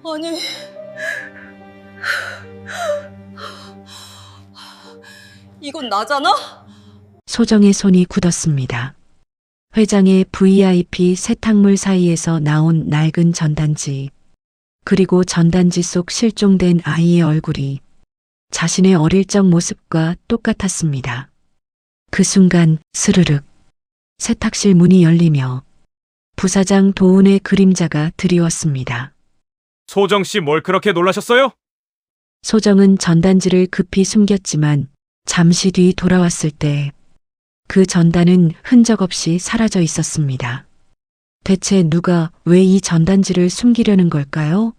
아니, 이건 나잖아? 소정의 손이 굳었습니다. 회장의 VIP 세탁물 사이에서 나온 낡은 전단지, 그리고 전단지 속 실종된 아이의 얼굴이 자신의 어릴 적 모습과 똑같았습니다. 그 순간 스르륵 세탁실 문이 열리며 부사장 도훈의 그림자가 드리웠습니다. 소정 씨 뭘 그렇게 놀라셨어요? 소정은 전단지를 급히 숨겼지만 잠시 뒤 돌아왔을 때 그 전단은 흔적 없이 사라져 있었습니다. 대체 누가 왜 이 전단지를 숨기려는 걸까요?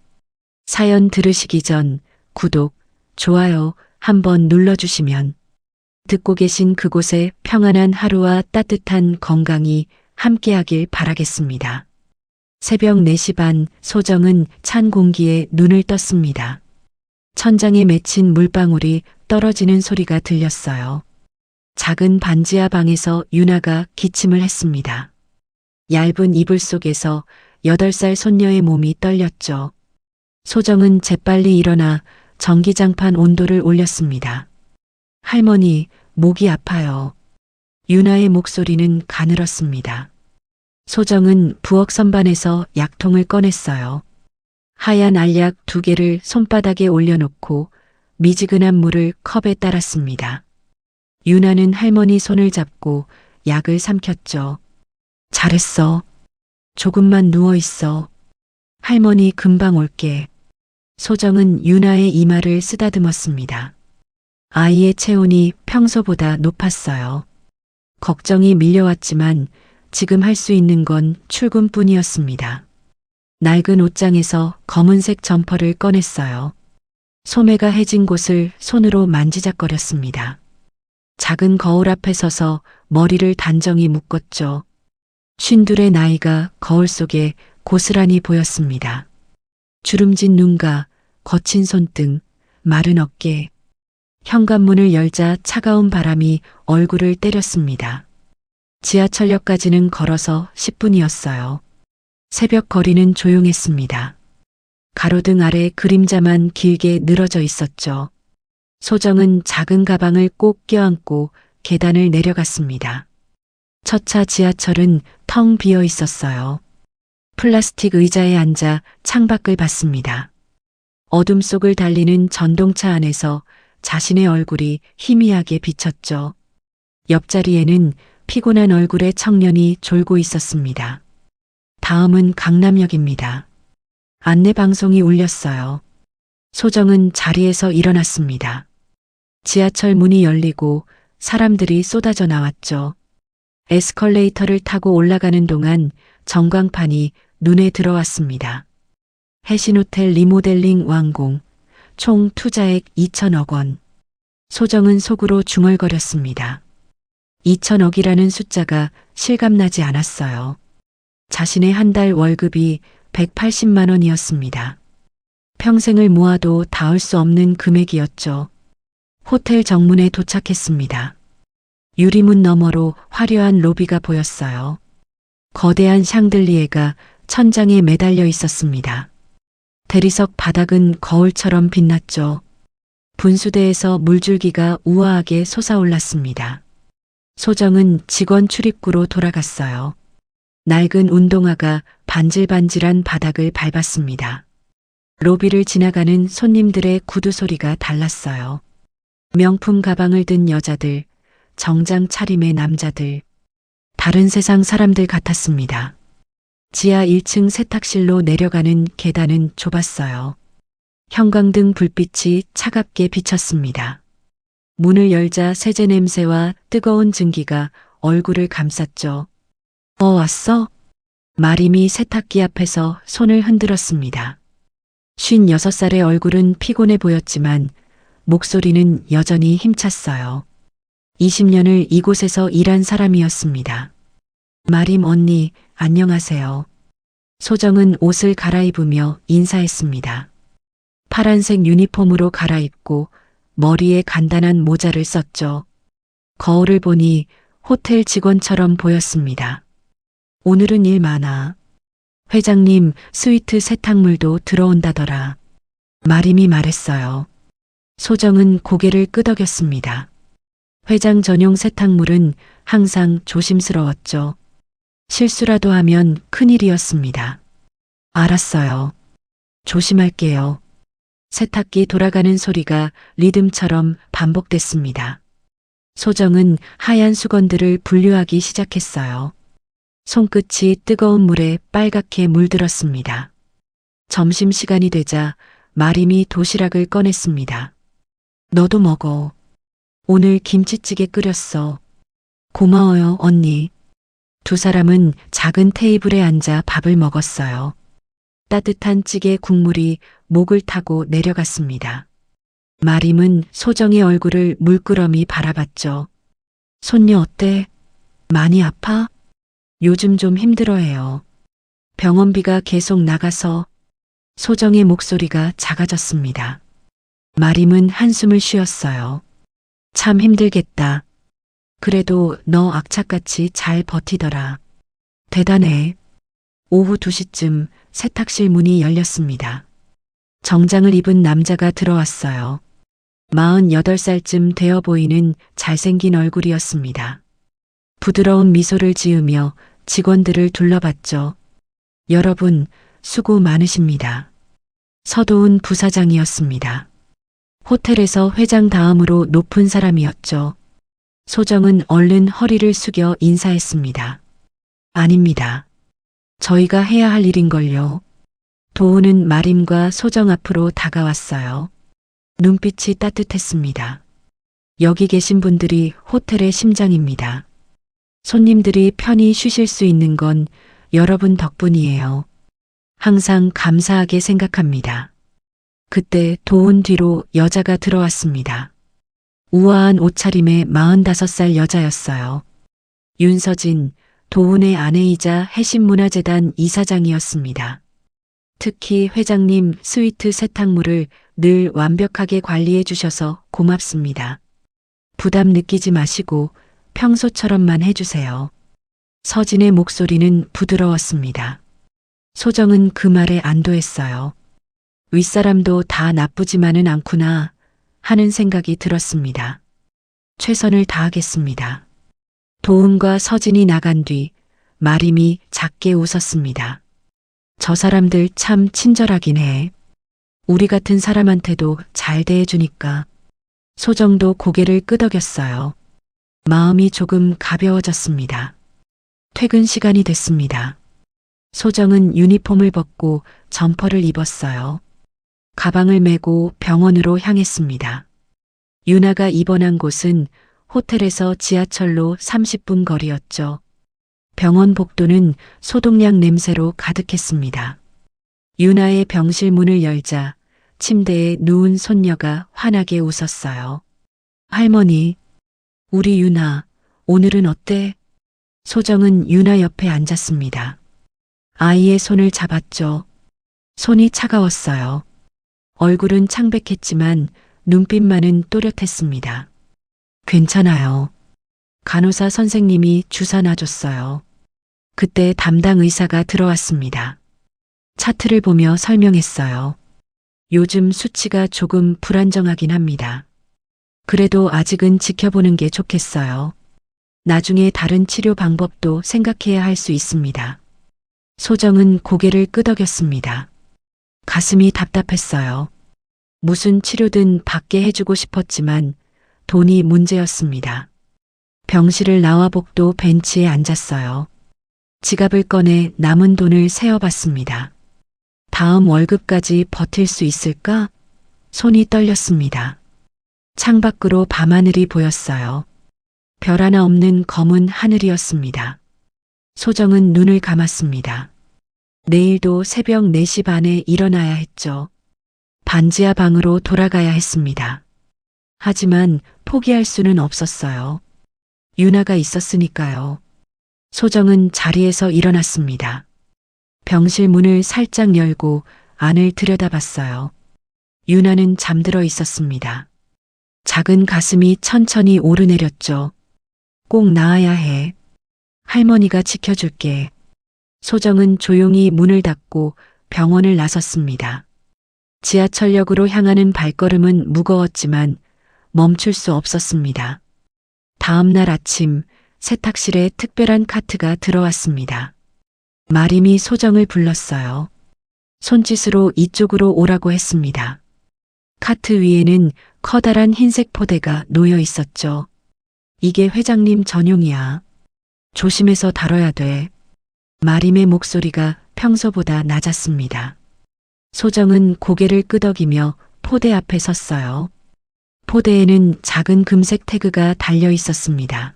사연 들으시기 전 구독, 좋아요 한번 눌러주시면 듣고 계신 그곳에 평안한 하루와 따뜻한 건강이 함께하길 바라겠습니다. 새벽 4시 반 소정은 찬 공기에 눈을 떴습니다. 천장에 맺힌 물방울이 떨어지는 소리가 들렸어요. 작은 반지하 방에서 유나가 기침을 했습니다. 얇은 이불 속에서 8살 손녀의 몸이 떨렸죠. 소정은 재빨리 일어나 전기장판 온도를 올렸습니다. 할머니, 목이 아파요. 유나의 목소리는 가늘었습니다. 소정은 부엌 선반에서 약통을 꺼냈어요. 하얀 알약 2개를 손바닥에 올려놓고 미지근한 물을 컵에 따랐습니다. 유나는 할머니 손을 잡고 약을 삼켰죠. 잘했어. 조금만 누워있어. 할머니 금방 올게. 소정은 유나의 이마를 쓰다듬었습니다. 아이의 체온이 평소보다 높았어요. 걱정이 밀려왔지만 지금 할 수 있는 건 출근뿐이었습니다. 낡은 옷장에서 검은색 점퍼를 꺼냈어요. 소매가 해진 곳을 손으로 만지작거렸습니다. 작은 거울 앞에 서서 머리를 단정히 묶었죠. 52의 나이가 거울 속에 고스란히 보였습니다. 주름진 눈가, 거친 손등, 마른 어깨. 현관문을 열자 차가운 바람이 얼굴을 때렸습니다. 지하철역까지는 걸어서 10분이었어요. 새벽 거리는 조용했습니다. 가로등 아래 그림자만 길게 늘어져 있었죠. 소정은 작은 가방을 꼭 껴안고 계단을 내려갔습니다. 첫 차 지하철은 텅 비어 있었어요. 플라스틱 의자에 앉아 창밖을 봤습니다. 어둠 속을 달리는 전동차 안에서 자신의 얼굴이 희미하게 비쳤죠. 옆자리에는 피곤한 얼굴의 청년이 졸고 있었습니다. 다음은 강남역입니다. 안내방송이 울렸어요. 소정은 자리에서 일어났습니다. 지하철 문이 열리고 사람들이 쏟아져 나왔죠. 에스컬레이터를 타고 올라가는 동안 전광판이 눈에 들어왔습니다. 해신호텔 리모델링 완공, 총 투자액 2천억 원. 소정은 속으로 중얼거렸습니다. 2천억이라는 숫자가 실감나지 않았어요. 자신의 한 달 월급이 180만 원이었습니다. 평생을 모아도 닿을 수 없는 금액이었죠. 호텔 정문에 도착했습니다. 유리문 너머로 화려한 로비가 보였어요. 거대한 샹들리에가 천장에 매달려 있었습니다. 대리석 바닥은 거울처럼 빛났죠. 분수대에서 물줄기가 우아하게 솟아올랐습니다. 소정은 직원 출입구로 돌아갔어요. 낡은 운동화가 반질반질한 바닥을 밟았습니다. 로비를 지나가는 손님들의 구두 소리가 달랐어요. 명품 가방을 든 여자들, 정장 차림의 남자들, 다른 세상 사람들 같았습니다. 지하 1층 세탁실로 내려가는 계단은 좁았어요. 형광등 불빛이 차갑게 비쳤습니다. 문을 열자 세제 냄새와 뜨거운 증기가 얼굴을 감쌌죠. 왔어? 마림이 세탁기 앞에서 손을 흔들었습니다. 56살의 얼굴은 피곤해 보였지만 목소리는 여전히 힘찼어요. 20년을 이곳에서 일한 사람이었습니다. 마림 언니, 안녕하세요. 소정은 옷을 갈아입으며 인사했습니다. 파란색 유니폼으로 갈아입고 머리에 간단한 모자를 썼죠. 거울을 보니 호텔 직원처럼 보였습니다. 오늘은 일 많아. 회장님, 스위트 세탁물도 들어온다더라. 마림이 말했어요. 소정은 고개를 끄덕였습니다. 회장 전용 세탁물은 항상 조심스러웠죠. 실수라도 하면 큰일이었습니다. 알았어요. 조심할게요. 세탁기 돌아가는 소리가 리듬처럼 반복됐습니다. 소정은 하얀 수건들을 분류하기 시작했어요. 손끝이 뜨거운 물에 빨갛게 물들었습니다. 점심시간이 되자 마림이 도시락을 꺼냈습니다. 너도 먹어. 오늘 김치찌개 끓였어. 고마워요, 언니. 두 사람은 작은 테이블에 앉아 밥을 먹었어요. 따뜻한 찌개 국물이 목을 타고 내려갔습니다. 마림은 소정의 얼굴을 물끄러미 바라봤죠. 손녀 어때? 많이 아파? 요즘 좀 힘들어해요. 병원비가 계속 나가서. 소정의 목소리가 작아졌습니다. 마림은 한숨을 쉬었어요. 참 힘들겠다. 그래도 너 악착같이 잘 버티더라. 대단해. 오후 2시쯤 세탁실 문이 열렸습니다. 정장을 입은 남자가 들어왔어요. 48살쯤 되어 보이는 잘생긴 얼굴이었습니다. 부드러운 미소를 지으며 직원들을 둘러봤죠. 여러분, 수고 많으십니다. 서도훈 부사장이었습니다. 호텔에서 회장 다음으로 높은 사람이었죠. 소정은 얼른 허리를 숙여 인사했습니다. 아닙니다. 저희가 해야 할 일인걸요. 도훈은 마림과 소정 앞으로 다가왔어요. 눈빛이 따뜻했습니다. 여기 계신 분들이 호텔의 심장입니다. 손님들이 편히 쉬실 수 있는 건 여러분 덕분이에요. 항상 감사하게 생각합니다. 그때 도훈 뒤로 여자가 들어왔습니다. 우아한 옷차림의 45살 여자였어요. 윤서진, 도훈의 아내이자 해신문화재단 이사장이었습니다. 특히 회장님 스위트 세탁물을 늘 완벽하게 관리해 주셔서 고맙습니다. 부담 느끼지 마시고 평소처럼만 해주세요. 서진의 목소리는 부드러웠습니다. 소정은 그 말에 안도했어요. 윗사람도 다 나쁘지만은 않구나 하는 생각이 들었습니다. 최선을 다하겠습니다. 도훈과 서진이 나간 뒤 마림이 작게 웃었습니다. 저 사람들 참 친절하긴 해. 우리 같은 사람한테도 잘 대해주니까. 소정도 고개를 끄덕였어요. 마음이 조금 가벼워졌습니다. 퇴근 시간이 됐습니다. 소정은 유니폼을 벗고 점퍼를 입었어요. 가방을 메고 병원으로 향했습니다. 유나가 입원한 곳은 호텔에서 지하철로 30분 거리였죠. 병원 복도는 소독약 냄새로 가득했습니다. 유나의 병실 문을 열자 침대에 누운 손녀가 환하게 웃었어요. 할머니, 우리 유나, 오늘은 어때? 소정은 유나 옆에 앉았습니다. 아이의 손을 잡았죠. 손이 차가웠어요. 얼굴은 창백했지만 눈빛만은 또렷했습니다. 괜찮아요. 간호사 선생님이 주사 놔줬어요. 그때 담당 의사가 들어왔습니다. 차트를 보며 설명했어요. 요즘 수치가 조금 불안정하긴 합니다. 그래도 아직은 지켜보는 게 좋겠어요. 나중에 다른 치료 방법도 생각해야 할 수 있습니다. 소정은 고개를 끄덕였습니다. 가슴이 답답했어요. 무슨 치료든 받게 해주고 싶었지만 돈이 문제였습니다. 병실을 나와 복도 벤치에 앉았어요. 지갑을 꺼내 남은 돈을 세어봤습니다. 다음 월급까지 버틸 수 있을까? 손이 떨렸습니다. 창밖으로 밤하늘이 보였어요. 별 하나 없는 검은 하늘이었습니다. 소정은 눈을 감았습니다. 내일도 새벽 4시 반에 일어나야 했죠. 반지하 방으로 돌아가야 했습니다. 하지만 포기할 수는 없었어요. 유나가 있었으니까요. 소정은 자리에서 일어났습니다. 병실 문을 살짝 열고 안을 들여다봤어요. 유나는 잠들어 있었습니다. 작은 가슴이 천천히 오르내렸죠. 꼭 나아야 해. 할머니가 지켜줄게. 소정은 조용히 문을 닫고 병원을 나섰습니다. 지하철역으로 향하는 발걸음은 무거웠지만 멈출 수 없었습니다. 다음 날 아침 세탁실에 특별한 카트가 들어왔습니다. 마림이 소정을 불렀어요. 손짓으로 이쪽으로 오라고 했습니다. 카트 위에는 커다란 흰색 포대가 놓여 있었죠. 이게 회장님 전용이야. 조심해서 다뤄야 돼. 마림의 목소리가 평소보다 낮았습니다. 소정은 고개를 끄덕이며 포대 앞에 섰어요. 포대에는 작은 금색 태그가 달려 있었습니다.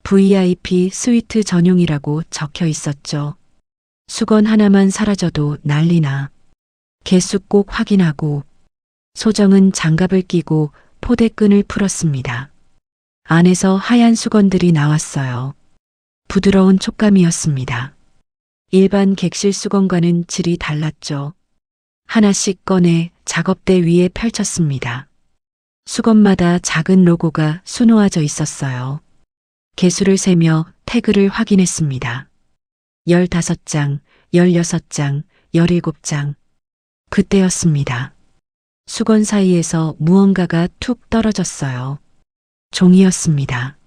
VIP 스위트 전용이라고 적혀 있었죠. 수건 하나만 사라져도 난리나. 개수 꼭 확인하고. 소정은 장갑을 끼고 포대끈을 풀었습니다. 안에서 하얀 수건들이 나왔어요. 부드러운 촉감이었습니다. 일반 객실 수건과는 질이 달랐죠. 하나씩 꺼내 작업대 위에 펼쳤습니다. 수건마다 작은 로고가 수놓아져 있었어요. 개수를 세며 태그를 확인했습니다. 15장, 16장, 17장. 그때였습니다. 수건 사이에서 무언가가 툭 떨어졌어요. 종이였습니다.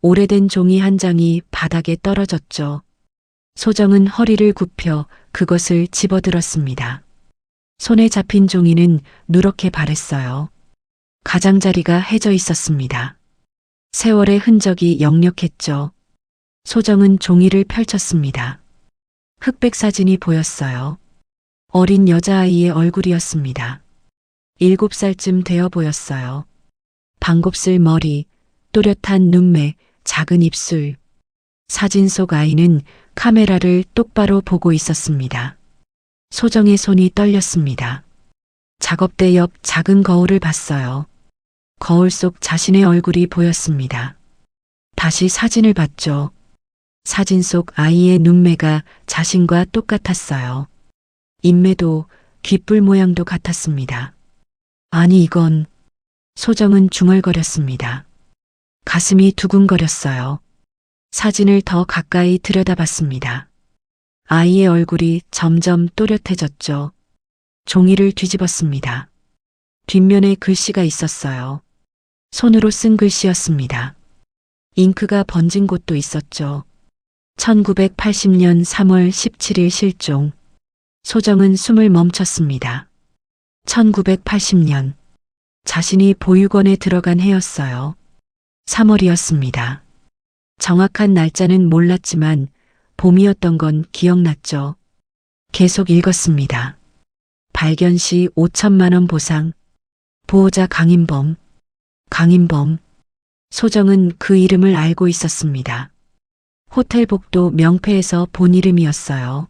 오래된 종이 한 장이 바닥에 떨어졌죠. 소정은 허리를 굽혀 그것을 집어들었습니다. 손에 잡힌 종이는 누렇게 바랬어요. 가장자리가 해져 있었습니다. 세월의 흔적이 역력했죠. 소정은 종이를 펼쳤습니다. 흑백 사진이 보였어요. 어린 여자아이의 얼굴이었습니다. 7살쯤 되어 보였어요. 방곱슬 머리, 또렷한 눈매, 작은 입술. 사진 속 아이는 카메라를 똑바로 보고 있었습니다. 소정의 손이 떨렸습니다. 작업대 옆 작은 거울을 봤어요. 거울 속 자신의 얼굴이 보였습니다. 다시 사진을 봤죠. 사진 속 아이의 눈매가 자신과 똑같았어요. 인매도 귓불 모양도 같았습니다. 아니 이건... 소정은 중얼거렸습니다. 가슴이 두근거렸어요. 사진을 더 가까이 들여다봤습니다. 아이의 얼굴이 점점 또렷해졌죠. 종이를 뒤집었습니다. 뒷면에 글씨가 있었어요. 손으로 쓴 글씨였습니다. 잉크가 번진 곳도 있었죠. 1980년 3월 17일 실종. 소정은 숨을 멈췄습니다. 1980년. 자신이 보육원에 들어간 해였어요. 3월이었습니다. 정확한 날짜는 몰랐지만 봄이었던 건 기억났죠. 계속 읽었습니다. 발견 시 5천만 원 보상. 보호자 강인범. 강인범. 소정은 그 이름을 알고 있었습니다. 호텔 복도 명패에서 본 이름이었어요.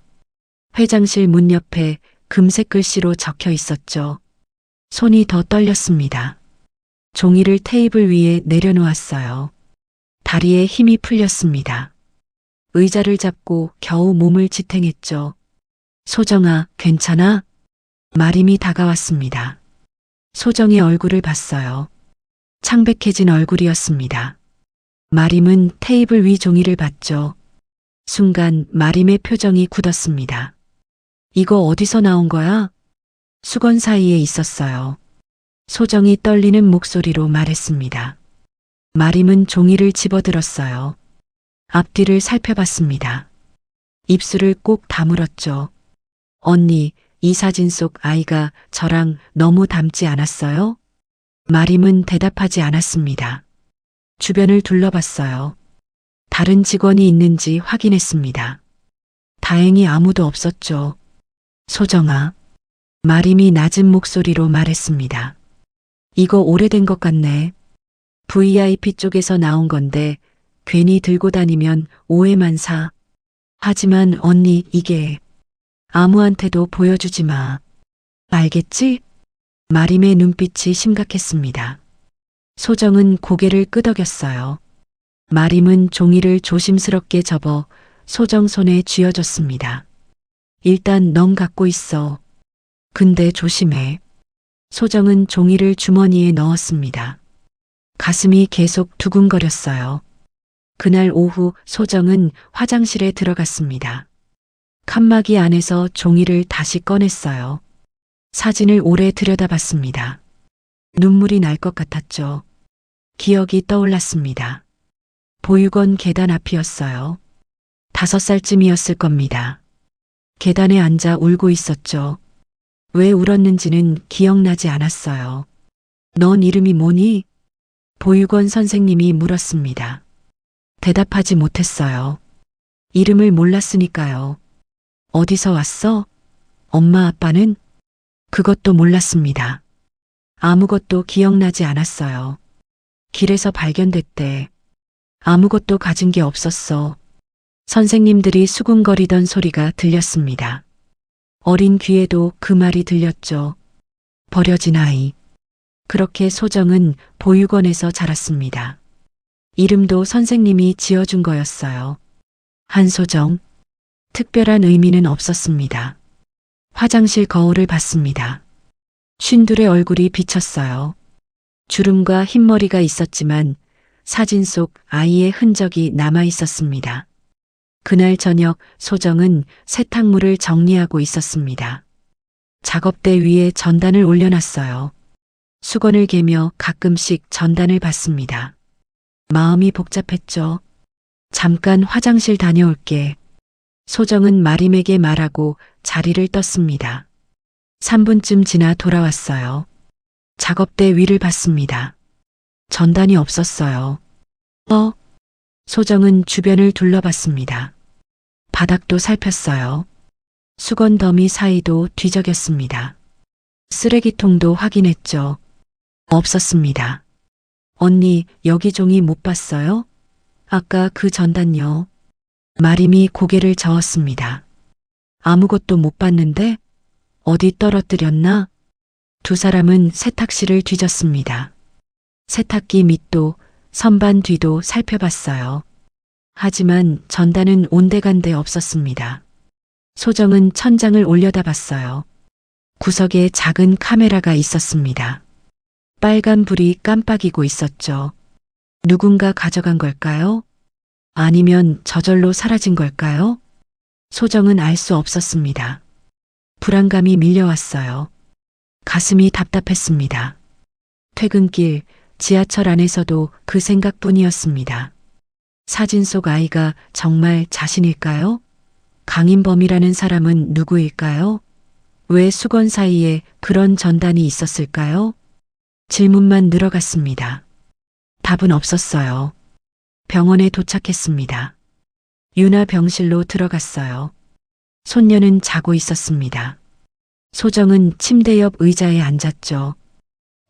회장실 문 옆에 금색 글씨로 적혀 있었죠. 손이 더 떨렸습니다. 종이를 테이블 위에 내려놓았어요. 다리에 힘이 풀렸습니다. 의자를 잡고 겨우 몸을 지탱했죠. 소정아, 괜찮아? 마림이 다가왔습니다. 소정의 얼굴을 봤어요. 창백해진 얼굴이었습니다. 마림은 테이블 위 종이를 봤죠. 순간 마림의 표정이 굳었습니다. 이거 어디서 나온 거야? 수건 사이에 있었어요. 소정이 떨리는 목소리로 말했습니다. 마림은 종이를 집어들었어요. 앞뒤를 살펴봤습니다. 입술을 꼭 다물었죠. 언니, 이 사진 속 아이가 저랑 너무 닮지 않았어요? 마림은 대답하지 않았습니다. 주변을 둘러봤어요. 다른 직원이 있는지 확인했습니다. 다행히 아무도 없었죠. 소정아. 마림이 낮은 목소리로 말했습니다. 이거 오래된 것 같네. VIP 쪽에서 나온 건데 괜히 들고 다니면 오해만 사. 하지만 언니 이게 아무한테도 보여주지 마. 알겠지? 마림의 눈빛이 심각했습니다. 소정은 고개를 끄덕였어요. 마림은 종이를 조심스럽게 접어 소정 손에 쥐어줬습니다. 일단 넌 갖고 있어. 근데 조심해. 소정은 종이를 주머니에 넣었습니다. 가슴이 계속 두근거렸어요. 그날 오후 소정은 화장실에 들어갔습니다. 칸막이 안에서 종이를 다시 꺼냈어요. 사진을 오래 들여다봤습니다. 눈물이 날 것 같았죠. 기억이 떠올랐습니다. 보육원 계단 앞이었어요. 5살쯤이었을 겁니다. 계단에 앉아 울고 있었죠. 왜 울었는지는 기억나지 않았어요. 넌 이름이 뭐니? 보육원 선생님이 물었습니다. 대답하지 못했어요. 이름을 몰랐으니까요. 어디서 왔어? 엄마 아빠는? 그것도 몰랐습니다. 아무것도 기억나지 않았어요. 길에서 발견됐대. 아무것도 가진 게 없었어. 선생님들이 수군거리던 소리가 들렸습니다. 어린 귀에도 그 말이 들렸죠. 버려진 아이. 그렇게 소정은 보육원에서 자랐습니다. 이름도 선생님이 지어준 거였어요. 한소정. 특별한 의미는 없었습니다. 화장실 거울을 봤습니다. 쉰둘의 얼굴이 비쳤어요. 주름과 흰머리가 있었지만 사진 속 아이의 흔적이 남아 있었습니다. 그날 저녁 소정은 세탁물을 정리하고 있었습니다. 작업대 위에 전단을 올려놨어요. 수건을 개며 가끔씩 전단을 봤습니다. 마음이 복잡했죠. 잠깐 화장실 다녀올게. 소정은 마림에게 말하고 자리를 떴습니다. 3분쯤 지나 돌아왔어요. 작업대 위를 봤습니다. 전단이 없었어요. 소정은 주변을 둘러봤습니다. 바닥도 살폈어요. 수건 더미 사이도 뒤적였습니다. 쓰레기통도 확인했죠. 없었습니다. 언니, 여기 종이 못 봤어요? 아까 그 전단요. 마림이 고개를 저었습니다. 아무것도 못 봤는데? 어디 떨어뜨렸나? 두 사람은 세탁실을 뒤졌습니다. 세탁기 밑도 선반 뒤도 살펴봤어요. 하지만 전단은 온데간데 없었습니다. 소정은 천장을 올려다봤어요. 구석에 작은 카메라가 있었습니다. 빨간 불이 깜빡이고 있었죠. 누군가 가져간 걸까요? 아니면 저절로 사라진 걸까요? 소정은 알 수 없었습니다. 불안감이 밀려왔어요. 가슴이 답답했습니다. 퇴근길, 지하철 안에서도 그 생각뿐이었습니다. 사진 속 아이가 정말 자신일까요? 강인범이라는 사람은 누구일까요? 왜 수건 사이에 그런 전단이 있었을까요? 질문만 늘어갔습니다. 답은 없었어요. 병원에 도착했습니다. 유나 병실로 들어갔어요. 손녀는 자고 있었습니다. 소정은 침대 옆 의자에 앉았죠.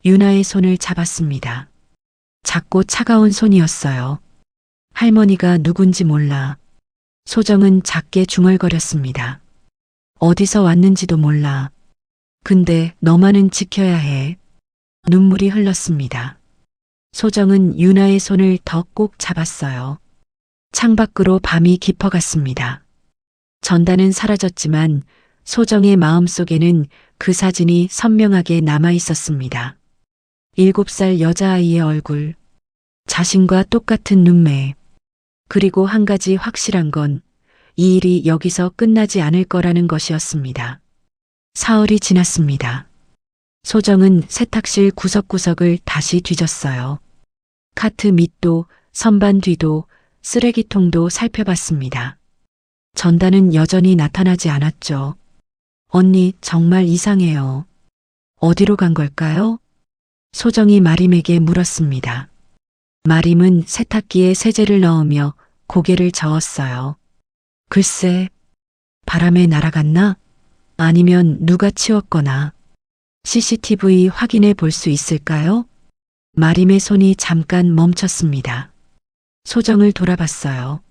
유나의 손을 잡았습니다. 작고 차가운 손이었어요. 할머니가 누군지 몰라. 소정은 작게 중얼거렸습니다. 어디서 왔는지도 몰라. 근데 너만은 지켜야 해. 눈물이 흘렀습니다. 소정은 유나의 손을 더 꼭 잡았어요. 창밖으로 밤이 깊어갔습니다. 전단은 사라졌지만 소정의 마음속에는 그 사진이 선명하게 남아 있었습니다. 7살 여자아이의 얼굴, 자신과 똑같은 눈매, 그리고 한 가지 확실한 건 이 일이 여기서 끝나지 않을 거라는 것이었습니다. 사흘이 지났습니다. 소정은 세탁실 구석구석을 다시 뒤졌어요. 카트 밑도, 선반 뒤도, 쓰레기통도 살펴봤습니다. 전단은 여전히 나타나지 않았죠. 언니, 정말 이상해요. 어디로 간 걸까요? 소정이 마림에게 물었습니다. 마림은 세탁기에 세제를 넣으며 고개를 저었어요. 글쎄, 바람에 날아갔나? 아니면 누가 치웠거나. CCTV 확인해 볼 수 있을까요? 마림의 손이 잠깐 멈췄습니다. 소정을 돌아봤어요.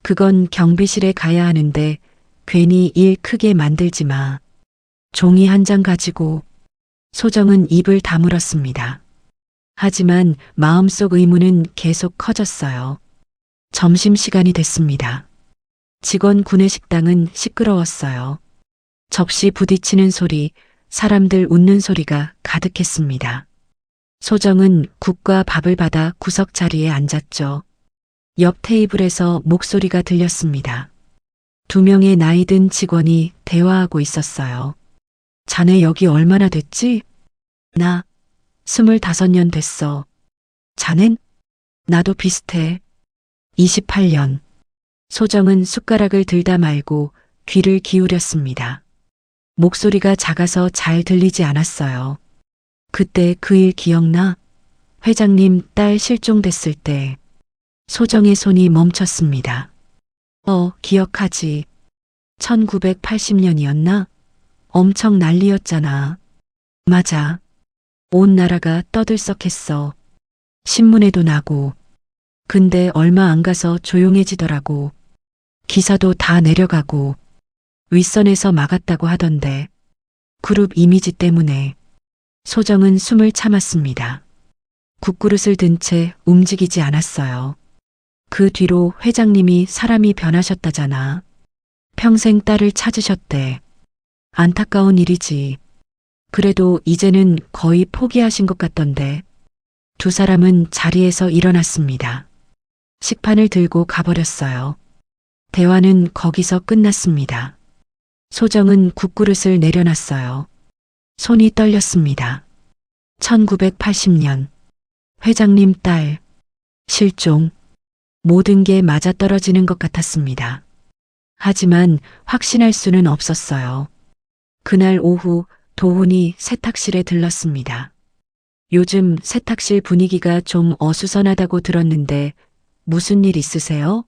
그건 경비실에 가야 하는데 괜히 일 크게 만들지 마. 종이 한 장 가지고. 소정은 입을 다물었습니다. 하지만 마음속 의문은 계속 커졌어요. 점심시간이 됐습니다. 직원 구내식당은 시끄러웠어요. 접시 부딪히는 소리, 사람들 웃는 소리가 가득했습니다. 소정은 국과 밥을 받아 구석 자리에 앉았죠. 옆 테이블에서 목소리가 들렸습니다. 두 명의 나이든 직원이 대화하고 있었어요. 자네 여기 얼마나 됐지? 나 25년 됐어. 자넨? 나도 비슷해. 28년. 소정은 숟가락을 들다 말고 귀를 기울였습니다. 목소리가 작아서 잘 들리지 않았어요. 그때 그 일 기억나? 회장님 딸 실종됐을 때 소정의 손이 멈췄습니다. 기억하지. 1980년이었나? 엄청 난리였잖아. 맞아. 온 나라가 떠들썩했어. 신문에도 나고. 근데 얼마 안 가서 조용해지더라고. 기사도 다 내려가고. 윗선에서 막았다고 하던데. 그룹 이미지 때문에. 소정은 숨을 참았습니다. 국그릇을 든 채 움직이지 않았어요. 그 뒤로 회장님이 사람이 변하셨다잖아. 평생 딸을 찾으셨대. 안타까운 일이지. 그래도 이제는 거의 포기하신 것 같던데. 두 사람은 자리에서 일어났습니다. 식판을 들고 가버렸어요. 대화는 거기서 끝났습니다. 소정은 국그릇을 내려놨어요. 손이 떨렸습니다. 1980년. 회장님 딸. 실종. 모든 게 맞아떨어지는 것 같았습니다. 하지만 확신할 수는 없었어요. 그날 오후 도훈이 세탁실에 들렀습니다. 요즘 세탁실 분위기가 좀 어수선하다고 들었는데 무슨 일 있으세요?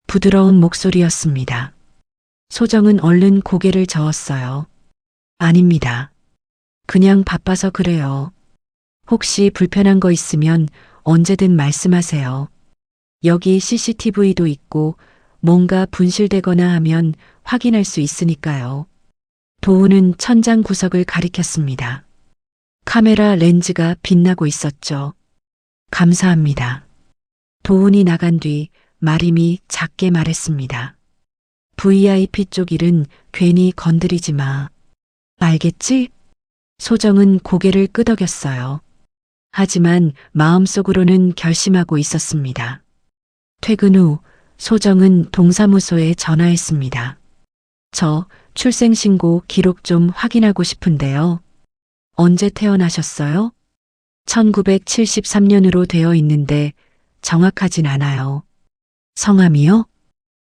부드러운 목소리였습니다. 소정은 얼른 고개를 저었어요. 아닙니다. 그냥 바빠서 그래요. 혹시 불편한 거 있으면 언제든 말씀하세요. 여기 CCTV도 있고 뭔가 분실되거나 하면 확인할 수 있으니까요. 도훈은 천장 구석을 가리켰습니다. 카메라 렌즈가 빛나고 있었죠. 감사합니다. 도훈이 나간 뒤 마림이 작게 말했습니다. VIP 쪽 일은 괜히 건드리지 마. 알겠지? 소정은 고개를 끄덕였어요. 하지만 마음속으로는 결심하고 있었습니다. 퇴근 후 소정은 동사무소에 전화했습니다. 저 출생신고 기록 좀 확인하고 싶은데요. 언제 태어나셨어요? 1973년으로 되어 있는데 정확하진 않아요. 성함이요?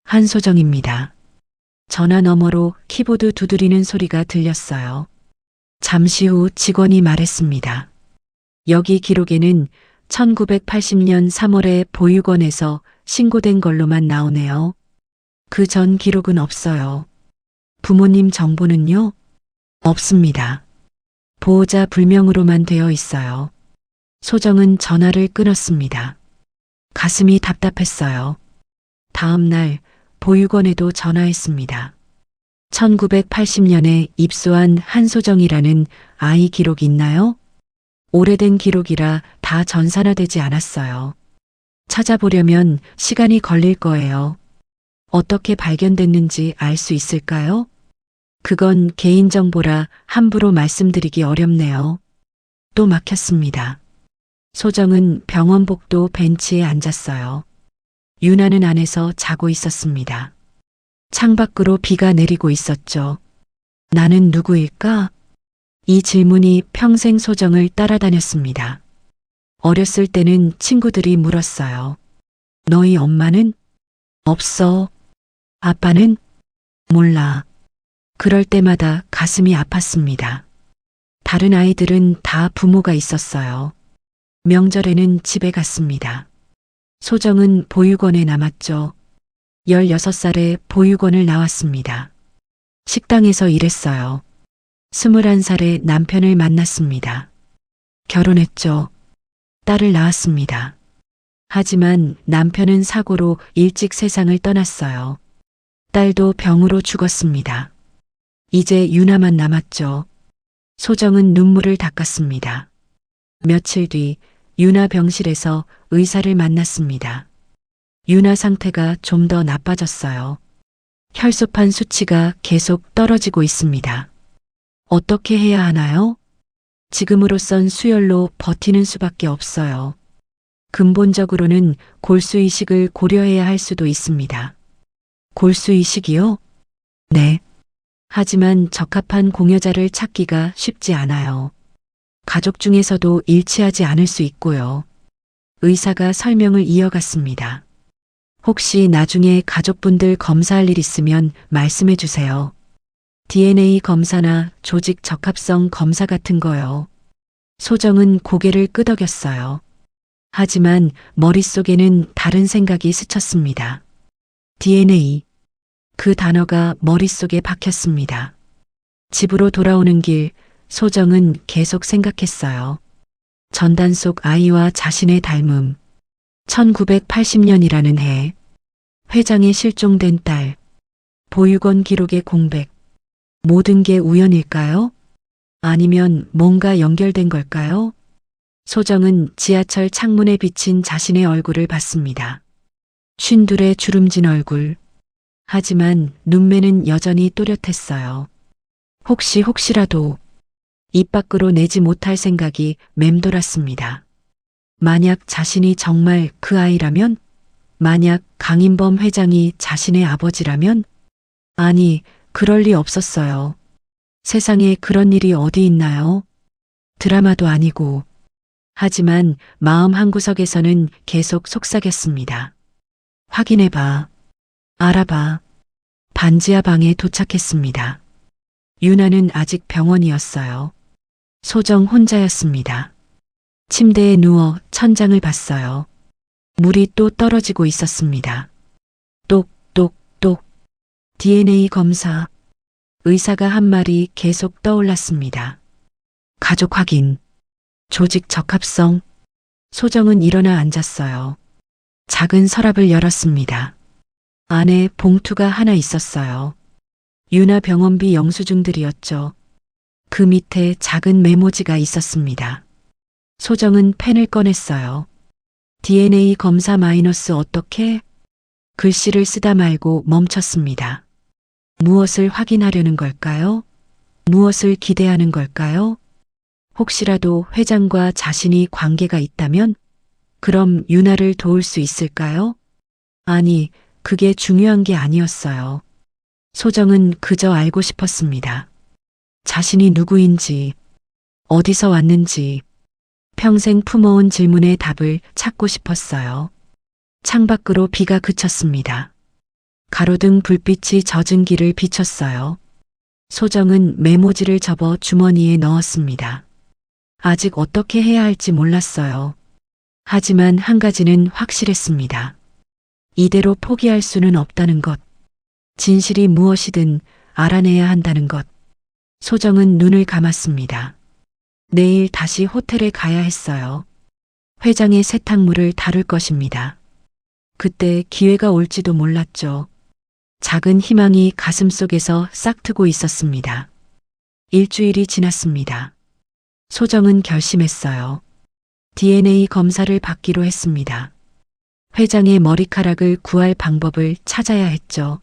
한소정입니다. 전화 너머로 키보드 두드리는 소리가 들렸어요. 잠시 후 직원이 말했습니다. 여기 기록에는 1980년 3월에 보육원에서 신고된 걸로만 나오네요. 그 전 기록은 없어요. 부모님 정보는요? 없습니다. 보호자 불명으로만 되어 있어요. 소정은 전화를 끊었습니다. 가슴이 답답했어요. 다음 날 보육원에도 전화했습니다. 1980년에 입소한 한소정이라는 아이 기록 있나요? 오래된 기록이라 다 전산화되지 않았어요. 찾아보려면 시간이 걸릴 거예요. 어떻게 발견됐는지 알 수 있을까요? 그건 개인정보라 함부로 말씀드리기 어렵네요. 또 막혔습니다. 소정은 병원 복도 벤치에 앉았어요. 유나는 안에서 자고 있었습니다. 창밖으로 비가 내리고 있었죠. 나는 누구일까? 이 질문이 평생 소정을 따라다녔습니다. 어렸을 때는 친구들이 물었어요. 너희 엄마는? 없어. 아빠는? 몰라. 그럴 때마다 가슴이 아팠습니다. 다른 아이들은 다 부모가 있었어요. 명절에는 집에 갔습니다. 소정은 보육원에 남았죠. 16살에 보육원을 나왔습니다. 식당에서 일했어요. 21살에 남편을 만났습니다. 결혼했죠. 딸을 낳았습니다. 하지만 남편은 사고로 일찍 세상을 떠났어요. 딸도 병으로 죽었습니다. 이제 유나만 남았죠. 소정은 눈물을 닦았습니다. 며칠 뒤 유나 병실에서 의사를 만났습니다. 유나 상태가 좀 더 나빠졌어요. 혈소판 수치가 계속 떨어지고 있습니다. 어떻게 해야 하나요? 지금으로선 수혈로 버티는 수밖에 없어요. 근본적으로는 골수 이식을 고려해야 할 수도 있습니다. 골수 이식이요? 네. 하지만 적합한 공여자를 찾기가 쉽지 않아요. 가족 중에서도 일치하지 않을 수 있고요. 의사가 설명을 이어갔습니다. 혹시 나중에 가족분들 검사할 일 있으면 말씀해 주세요. DNA 검사나 조직 적합성 검사 같은 거요. 소정은 고개를 끄덕였어요. 하지만 머릿속에는 다른 생각이 스쳤습니다. DNA. 그 단어가 머릿속에 박혔습니다. 집으로 돌아오는 길, 소정은 계속 생각했어요. 전단 속 아이와 자신의 닮음. 1980년이라는 해. 회장의 실종된 딸. 보육원 기록의 공백. 모든 게 우연일까요? 아니면 뭔가 연결된 걸까요? 소정은 지하철 창문에 비친 자신의 얼굴을 봤습니다. 쉰둘의 주름진 얼굴. 하지만 눈매는 여전히 또렷했어요. 혹시라도 입 밖으로 내지 못할 생각이 맴돌았습니다. 만약 자신이 정말 그 아이라면? 만약 강인범 회장이 자신의 아버지라면? 아니, 그럴 리 없었어요. 세상에 그런 일이 어디 있나요? 드라마도 아니고. 하지만 마음 한구석에서는 계속 속삭였습니다. 확인해봐. 알아봐. 반지하 방에 도착했습니다. 유나는 아직 병원이었어요. 소정 혼자였습니다. 침대에 누워 천장을 봤어요. 물이 또 떨어지고 있었습니다. 똑똑똑. DNA 검사. 의사가 한 말이 계속 떠올랐습니다. 가족 확인. 조직 적합성. 소정은 일어나 앉았어요. 작은 서랍을 열었습니다. 안에 봉투가 하나 있었어요. 유나 병원비 영수증들이었죠. 그 밑에 작은 메모지가 있었습니다. 소정은 펜을 꺼냈어요. DNA 검사 마이너스 어떻게? 글씨를 쓰다 말고 멈췄습니다. 무엇을 확인하려는 걸까요? 무엇을 기대하는 걸까요? 혹시라도 회장과 자신이 관계가 있다면? 그럼 유나를 도울 수 있을까요? 아니, 그게 중요한 게 아니었어요. 소정은 그저 알고 싶었습니다. 자신이 누구인지, 어디서 왔는지, 평생 품어온 질문의 답을 찾고 싶었어요. 창밖으로 비가 그쳤습니다. 가로등 불빛이 젖은 길을 비췄어요. 소정은 메모지를 접어 주머니에 넣었습니다. 아직 어떻게 해야 할지 몰랐어요. 하지만 한 가지는 확실했습니다. 이대로 포기할 수는 없다는 것. 진실이 무엇이든 알아내야 한다는 것. 소정은 눈을 감았습니다. 내일 다시 호텔에 가야 했어요. 회장의 세탁물을 다룰 것입니다. 그때 기회가 올지도 몰랐죠. 작은 희망이 가슴속에서 싹트고 있었습니다. 일주일이 지났습니다. 소정은 결심했어요. DNA 검사를 받기로 했습니다. 회장의 머리카락을 구할 방법을 찾아야 했죠.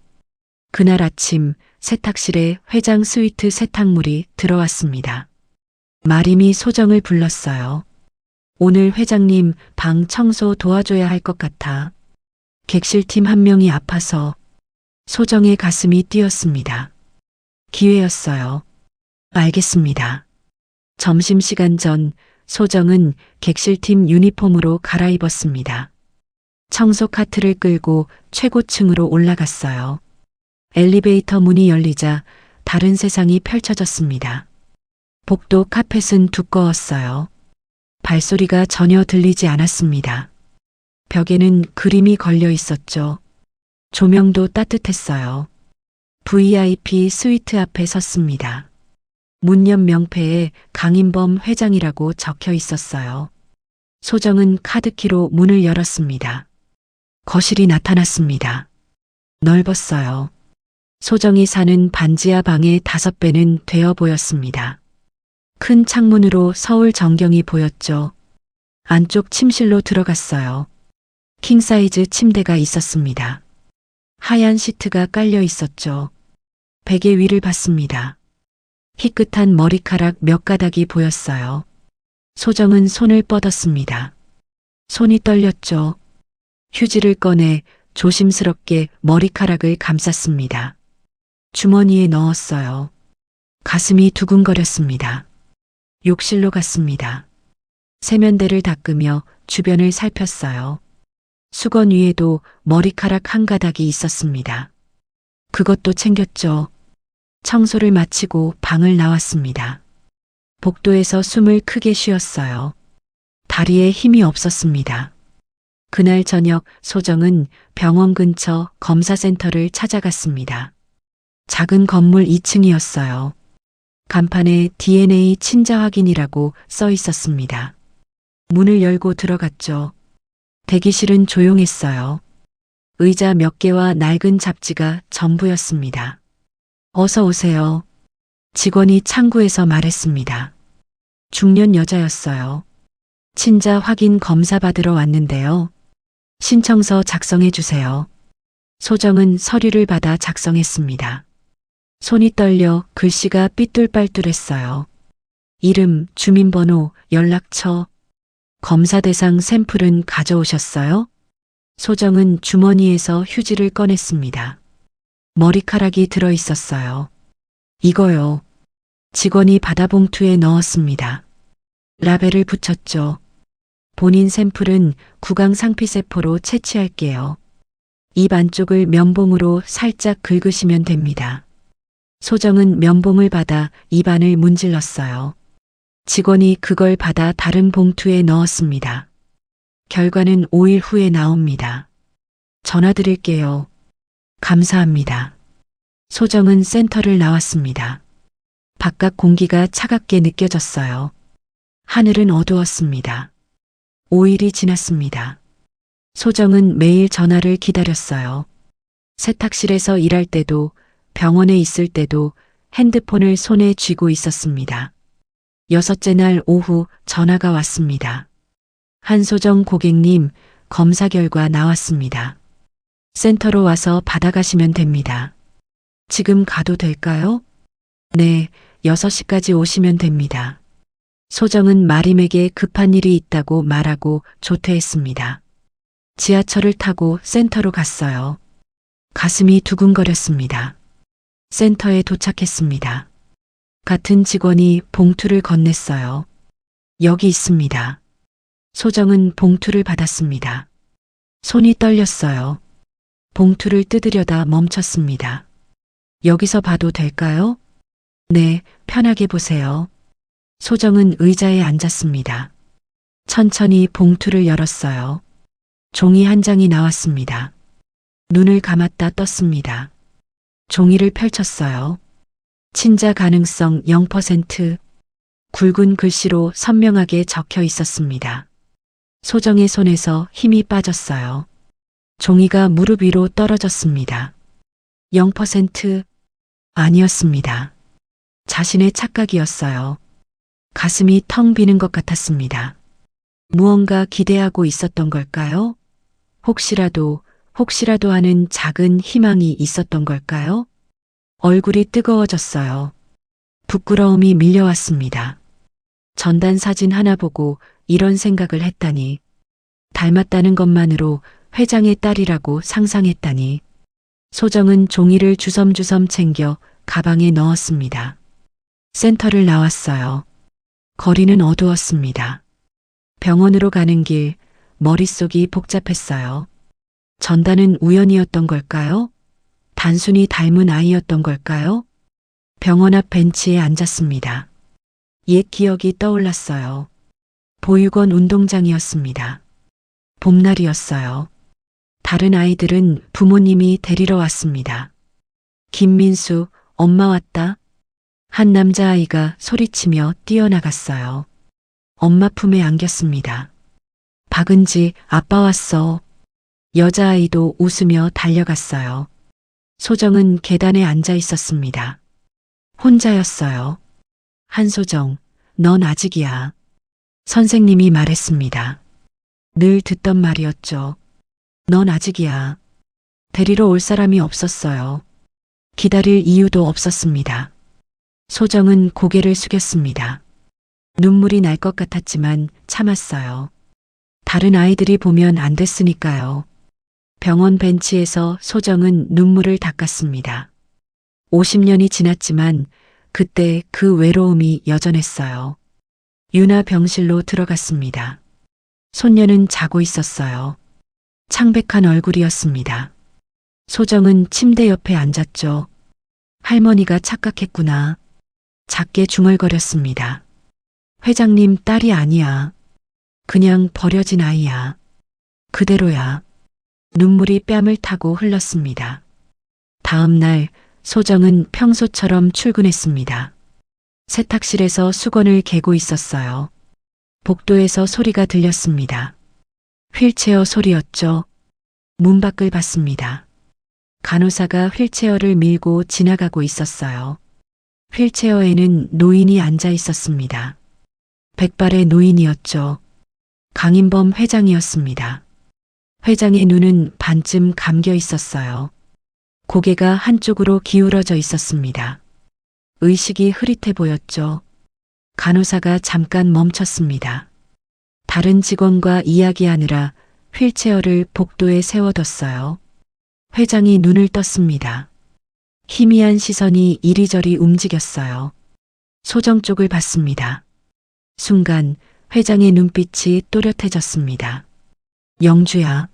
그날 아침 세탁실에 회장 스위트 세탁물이 들어왔습니다. 마림이 소정을 불렀어요. 오늘 회장님 방 청소 도와줘야 할 것 같아. 객실팀 한 명이 아파서. 소정의 가슴이 뛰었습니다. 기회였어요. 알겠습니다. 점심시간 전 소정은 객실팀 유니폼으로 갈아입었습니다. 청소 카트를 끌고 최고층으로 올라갔어요. 엘리베이터 문이 열리자 다른 세상이 펼쳐졌습니다. 복도 카펫은 두꺼웠어요. 발소리가 전혀 들리지 않았습니다. 벽에는 그림이 걸려 있었죠. 조명도 따뜻했어요. VIP 스위트 앞에 섰습니다. 문 옆 명패에 강인범 회장이라고 적혀 있었어요. 소정은 카드키로 문을 열었습니다. 거실이 나타났습니다. 넓었어요. 소정이 사는 반지하 방의 5배는 되어 보였습니다. 큰 창문으로 서울 전경이 보였죠. 안쪽 침실로 들어갔어요. 킹사이즈 침대가 있었습니다. 하얀 시트가 깔려 있었죠. 베개 위를 봤습니다. 희끗한 머리카락 몇 가닥이 보였어요. 소정은 손을 뻗었습니다. 손이 떨렸죠. 휴지를 꺼내 조심스럽게 머리카락을 감쌌습니다. 주머니에 넣었어요. 가슴이 두근거렸습니다. 욕실로 갔습니다. 세면대를 닦으며 주변을 살폈어요. 수건 위에도 머리카락 한 가닥이 있었습니다. 그것도 챙겼죠. 청소를 마치고 방을 나왔습니다. 복도에서 숨을 크게 쉬었어요. 다리에 힘이 없었습니다. 그날 저녁 소정은 병원 근처 검사센터를 찾아갔습니다. 작은 건물 2층이었어요. 간판에 DNA 친자 확인이라고 써 있었습니다. 문을 열고 들어갔죠. 대기실은 조용했어요. 의자 몇 개와 낡은 잡지가 전부였습니다. 어서 오세요. 직원이 창구에서 말했습니다. 중년 여자였어요. 친자 확인 검사 받으러 왔는데요. 신청서 작성해 주세요. 소정은 서류를 받아 작성했습니다. 손이 떨려 글씨가 삐뚤빨뚤했어요. 이름, 주민번호, 연락처, 검사 대상 샘플은 가져오셨어요? 소정은 주머니에서 휴지를 꺼냈습니다. 머리카락이 들어 있었어요. 이거요. 직원이 바다봉투에 넣었습니다. 라벨을 붙였죠. 본인 샘플은 구강 상피세포로 채취할게요. 입 안쪽을 면봉으로 살짝 긁으시면 됩니다. 소정은 면봉을 받아 입안을 문질렀어요. 직원이 그걸 받아 다른 봉투에 넣었습니다. 결과는 5일 후에 나옵니다. 전화 드릴게요. 감사합니다. 소정은 센터를 나왔습니다. 바깥 공기가 차갑게 느껴졌어요. 하늘은 어두웠습니다. 5일이 지났습니다. 소정은 매일 전화를 기다렸어요. 세탁실에서 일할 때도 병원에 있을 때도 핸드폰을 손에 쥐고 있었습니다. 6째 날 오후 전화가 왔습니다. 한소정 고객님, 검사 결과 나왔습니다. 센터로 와서 받아가시면 됩니다. 지금 가도 될까요? 네, 6시까지 오시면 됩니다. 소정은 마림에게 급한 일이 있다고 말하고 조퇴했습니다. 지하철을 타고 센터로 갔어요. 가슴이 두근거렸습니다. 센터에 도착했습니다. 같은 직원이 봉투를 건넸어요. 여기 있습니다. 소정은 봉투를 받았습니다. 손이 떨렸어요. 봉투를 뜯으려다 멈췄습니다. 여기서 봐도 될까요? 네, 편하게 보세요. 소정은 의자에 앉았습니다. 천천히 봉투를 열었어요. 종이 한 장이 나왔습니다. 눈을 감았다 떴습니다. 종이를 펼쳤어요. 친자 가능성 0%, 굵은 글씨로 선명하게 적혀 있었습니다. 소정의 손에서 힘이 빠졌어요. 종이가 무릎 위로 떨어졌습니다. 0% 아니었습니다. 자신의 착각이었어요. 가슴이 텅 비는 것 같았습니다. 무언가 기대하고 있었던 걸까요? 혹시라도 하는 작은 희망이 있었던 걸까요? 얼굴이 뜨거워졌어요. 부끄러움이 밀려왔습니다. 전단 사진 하나 보고 이런 생각을 했다니. 닮았다는 것만으로 회장의 딸이라고 상상했다니. 소정은 종이를 주섬주섬 챙겨 가방에 넣었습니다. 센터를 나왔어요. 거리는 어두웠습니다. 병원으로 가는 길, 머릿속이 복잡했어요. 전단은 우연이었던 걸까요? 단순히 닮은 아이였던 걸까요? 병원 앞 벤치에 앉았습니다. 옛 기억이 떠올랐어요. 보육원 운동장이었습니다. 봄날이었어요. 다른 아이들은 부모님이 데리러 왔습니다. 김민수, 엄마 왔다. 한 남자아이가 소리치며 뛰어나갔어요. 엄마 품에 안겼습니다. 박은지, 아빠 왔어. 여자아이도 웃으며 달려갔어요. 소정은 계단에 앉아 있었습니다. 혼자였어요. 한소정, 넌 아직이야. 선생님이 말했습니다. 늘 듣던 말이었죠. 넌 아직이야. 데리러 올 사람이 없었어요. 기다릴 이유도 없었습니다. 소정은 고개를 숙였습니다. 눈물이 날 것 같았지만 참았어요. 다른 아이들이 보면 안 됐으니까요. 병원 벤치에서 소정은 눈물을 닦았습니다. 50년이 지났지만 그때 그 외로움이 여전했어요. 유나 병실로 들어갔습니다. 손녀는 자고 있었어요. 창백한 얼굴이었습니다. 소정은 침대 옆에 앉았죠. 할머니가 착각했구나. 작게 중얼거렸습니다. 회장님 딸이 아니야. 그냥 버려진 아이야. 그대로야. 눈물이 뺨을 타고 흘렀습니다. 다음 날 소정은 평소처럼 출근했습니다. 세탁실에서 수건을 개고 있었어요. 복도에서 소리가 들렸습니다. 휠체어 소리였죠. 문 밖을 봤습니다. 간호사가 휠체어를 밀고 지나가고 있었어요. 휠체어에는 노인이 앉아 있었습니다. 백발의 노인이었죠. 강인범 회장이었습니다. 회장의 눈은 반쯤 감겨 있었어요. 고개가 한쪽으로 기울어져 있었습니다. 의식이 흐릿해 보였죠. 간호사가 잠깐 멈췄습니다. 다른 직원과 이야기하느라 휠체어를 복도에 세워뒀어요. 회장이 눈을 떴습니다. 희미한 시선이 이리저리 움직였어요. 소정 쪽을 봤습니다. 순간 회장의 눈빛이 또렷해졌습니다. 영주야.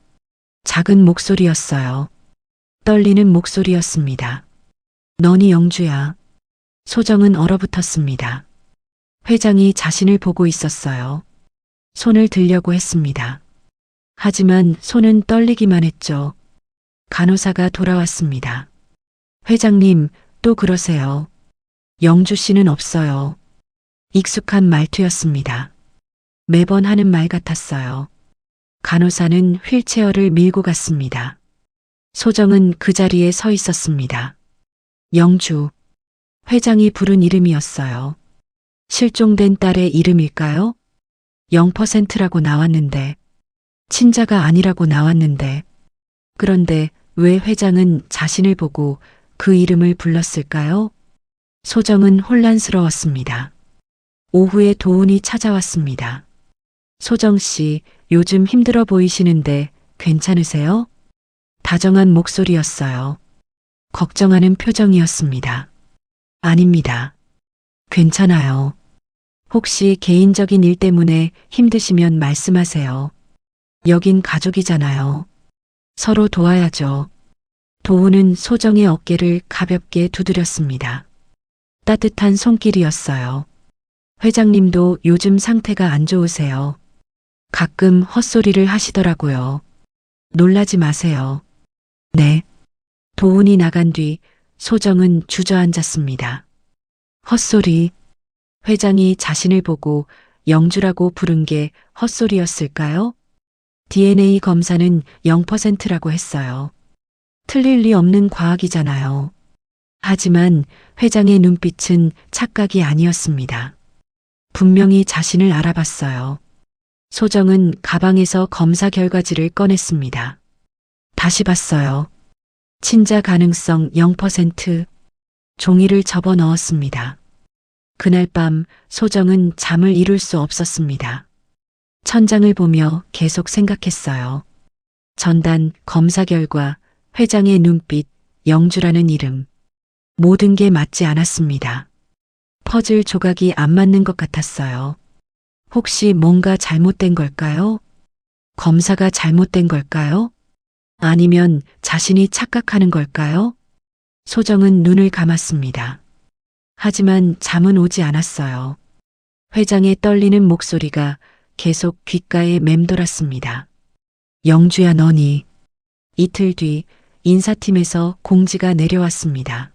작은 목소리였어요. 떨리는 목소리였습니다. 너니 영주야. 소정은 얼어붙었습니다. 회장이 자신을 보고 있었어요. 손을 들려고 했습니다. 하지만 손은 떨리기만 했죠. 간호사가 돌아왔습니다. 회장님, 또 그러세요. 영주 씨는 없어요. 익숙한 말투였습니다. 매번 하는 말 같았어요. 간호사는 휠체어를 밀고 갔습니다. 소정은 그 자리에 서 있었습니다. 영주. 회장이 부른 이름이었어요. 실종된 딸의 이름일까요? 0%라고 나왔는데, 친자가 아니라고 나왔는데, 그런데 왜 회장은 자신을 보고 그 이름을 불렀을까요? 소정은 혼란스러웠습니다. 오후에 도훈이 찾아왔습니다. 소정 씨, 요즘 힘들어 보이시는데 괜찮으세요? 다정한 목소리였어요. 걱정하는 표정이었습니다. 아닙니다. 괜찮아요. 혹시 개인적인 일 때문에 힘드시면 말씀하세요. 여긴 가족이잖아요. 서로 도와야죠. 도훈은 소정의 어깨를 가볍게 두드렸습니다. 따뜻한 손길이었어요. 회장님도 요즘 상태가 안 좋으세요. 가끔 헛소리를 하시더라고요. 놀라지 마세요. 네. 도훈이 나간 뒤 소정은 주저앉았습니다. 헛소리. 회장이 자신을 보고 영주라고 부른 게 헛소리였을까요? DNA 검사는 0%라고 했어요. 틀릴 리 없는 과학이잖아요. 하지만 회장의 눈빛은 착각이 아니었습니다. 분명히 자신을 알아봤어요. 소정은 가방에서 검사 결과지를 꺼냈습니다. 다시 봤어요. 친자 가능성 0%. 종이를 접어 넣었습니다. 그날 밤 소정은 잠을 이룰 수 없었습니다. 천장을 보며 계속 생각했어요. 전단, 검사 결과, 회장의 눈빛, 영주라는 이름. 모든 게 맞지 않았습니다. 퍼즐 조각이 안 맞는 것 같았어요. 혹시 뭔가 잘못된 걸까요? 검사가 잘못된 걸까요? 아니면 자신이 착각하는 걸까요? 소정은 눈을 감았습니다. 하지만 잠은 오지 않았어요. 회장의 떨리는 목소리가 계속 귓가에 맴돌았습니다. 영주야 너니. 이틀 뒤 인사팀에서 공지가 내려왔습니다.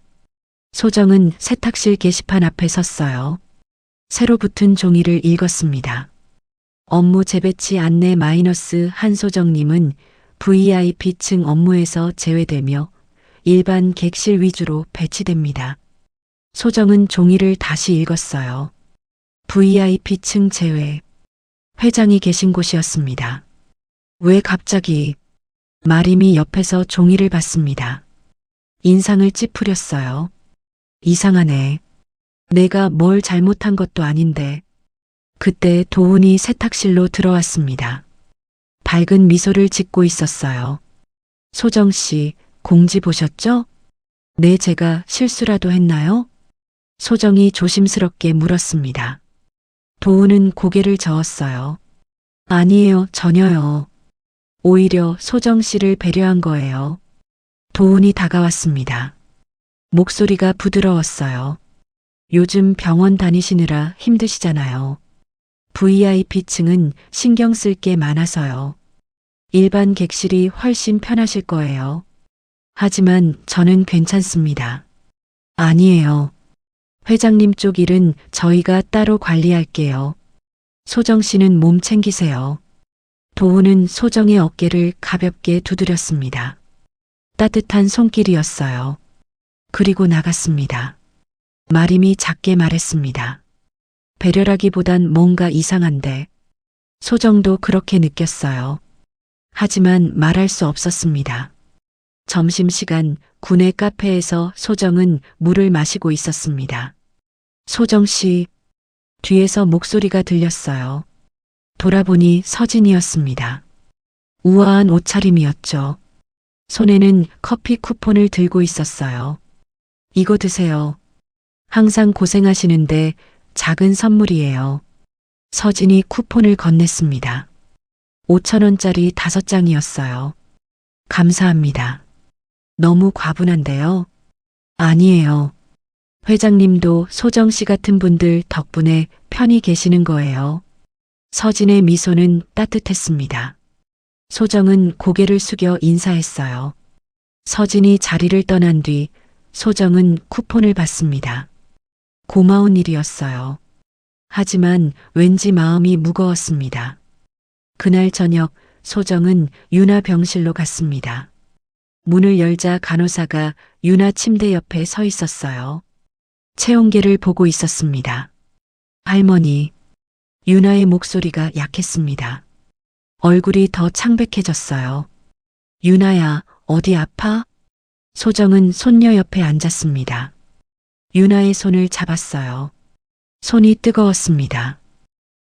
소정은 세탁실 게시판 앞에 섰어요. 새로 붙은 종이를 읽었습니다. 업무 재배치 안내 마이너스 한소정님은 VIP층 업무에서 제외되며 일반 객실 위주로 배치됩니다. 소정은 종이를 다시 읽었어요. VIP층 제외. 회장이 계신 곳이었습니다. 왜 갑자기? 마림이 옆에서 종이를 봤습니다. 인상을 찌푸렸어요. 이상하네. 내가 뭘 잘못한 것도 아닌데. 그때 도훈이 세탁실로 들어왔습니다. 밝은 미소를 짓고 있었어요. 소정 씨, 공지 보셨죠? 네, 제가 실수라도 했나요? 소정이 조심스럽게 물었습니다. 도훈은 고개를 저었어요. 아니에요, 전혀요. 오히려 소정 씨를 배려한 거예요. 도훈이 다가왔습니다. 목소리가 부드러웠어요. 요즘 병원 다니시느라 힘드시잖아요. VIP층은 신경 쓸 게 많아서요. 일반 객실이 훨씬 편하실 거예요. 하지만 저는 괜찮습니다. 아니에요. 회장님 쪽 일은 저희가 따로 관리할게요. 소정 씨는 몸 챙기세요. 도훈은 소정의 어깨를 가볍게 두드렸습니다. 따뜻한 손길이었어요. 그리고 나갔습니다. 마림이 작게 말했습니다. 배려라기보단 뭔가 이상한데. 소정도 그렇게 느꼈어요. 하지만 말할 수 없었습니다. 점심시간 구내 카페에서 소정은 물을 마시고 있었습니다. 소정 씨, 뒤에서 목소리가 들렸어요. 돌아보니 서진이었습니다. 우아한 옷차림이었죠. 손에는 커피 쿠폰을 들고 있었어요. 이거 드세요. 항상 고생하시는데 작은 선물이에요. 서진이 쿠폰을 건넸습니다. 5,000원짜리 5장이었어요. 감사합니다. 너무 과분한데요? 아니에요. 회장님도 소정 씨 같은 분들 덕분에 편히 계시는 거예요. 서진의 미소는 따뜻했습니다. 소정은 고개를 숙여 인사했어요. 서진이 자리를 떠난 뒤 소정은 쿠폰을 받습니다. 고마운 일이었어요. 하지만 왠지 마음이 무거웠습니다. 그날 저녁 소정은 유나 병실로 갔습니다. 문을 열자 간호사가 유나 침대 옆에 서 있었어요. 체온계를 보고 있었습니다. 할머니, 유나의 목소리가 약했습니다. 얼굴이 더 창백해졌어요. 유나야, 어디 아파? 소정은 손녀 옆에 앉았습니다. 유나의 손을 잡았어요. 손이 뜨거웠습니다.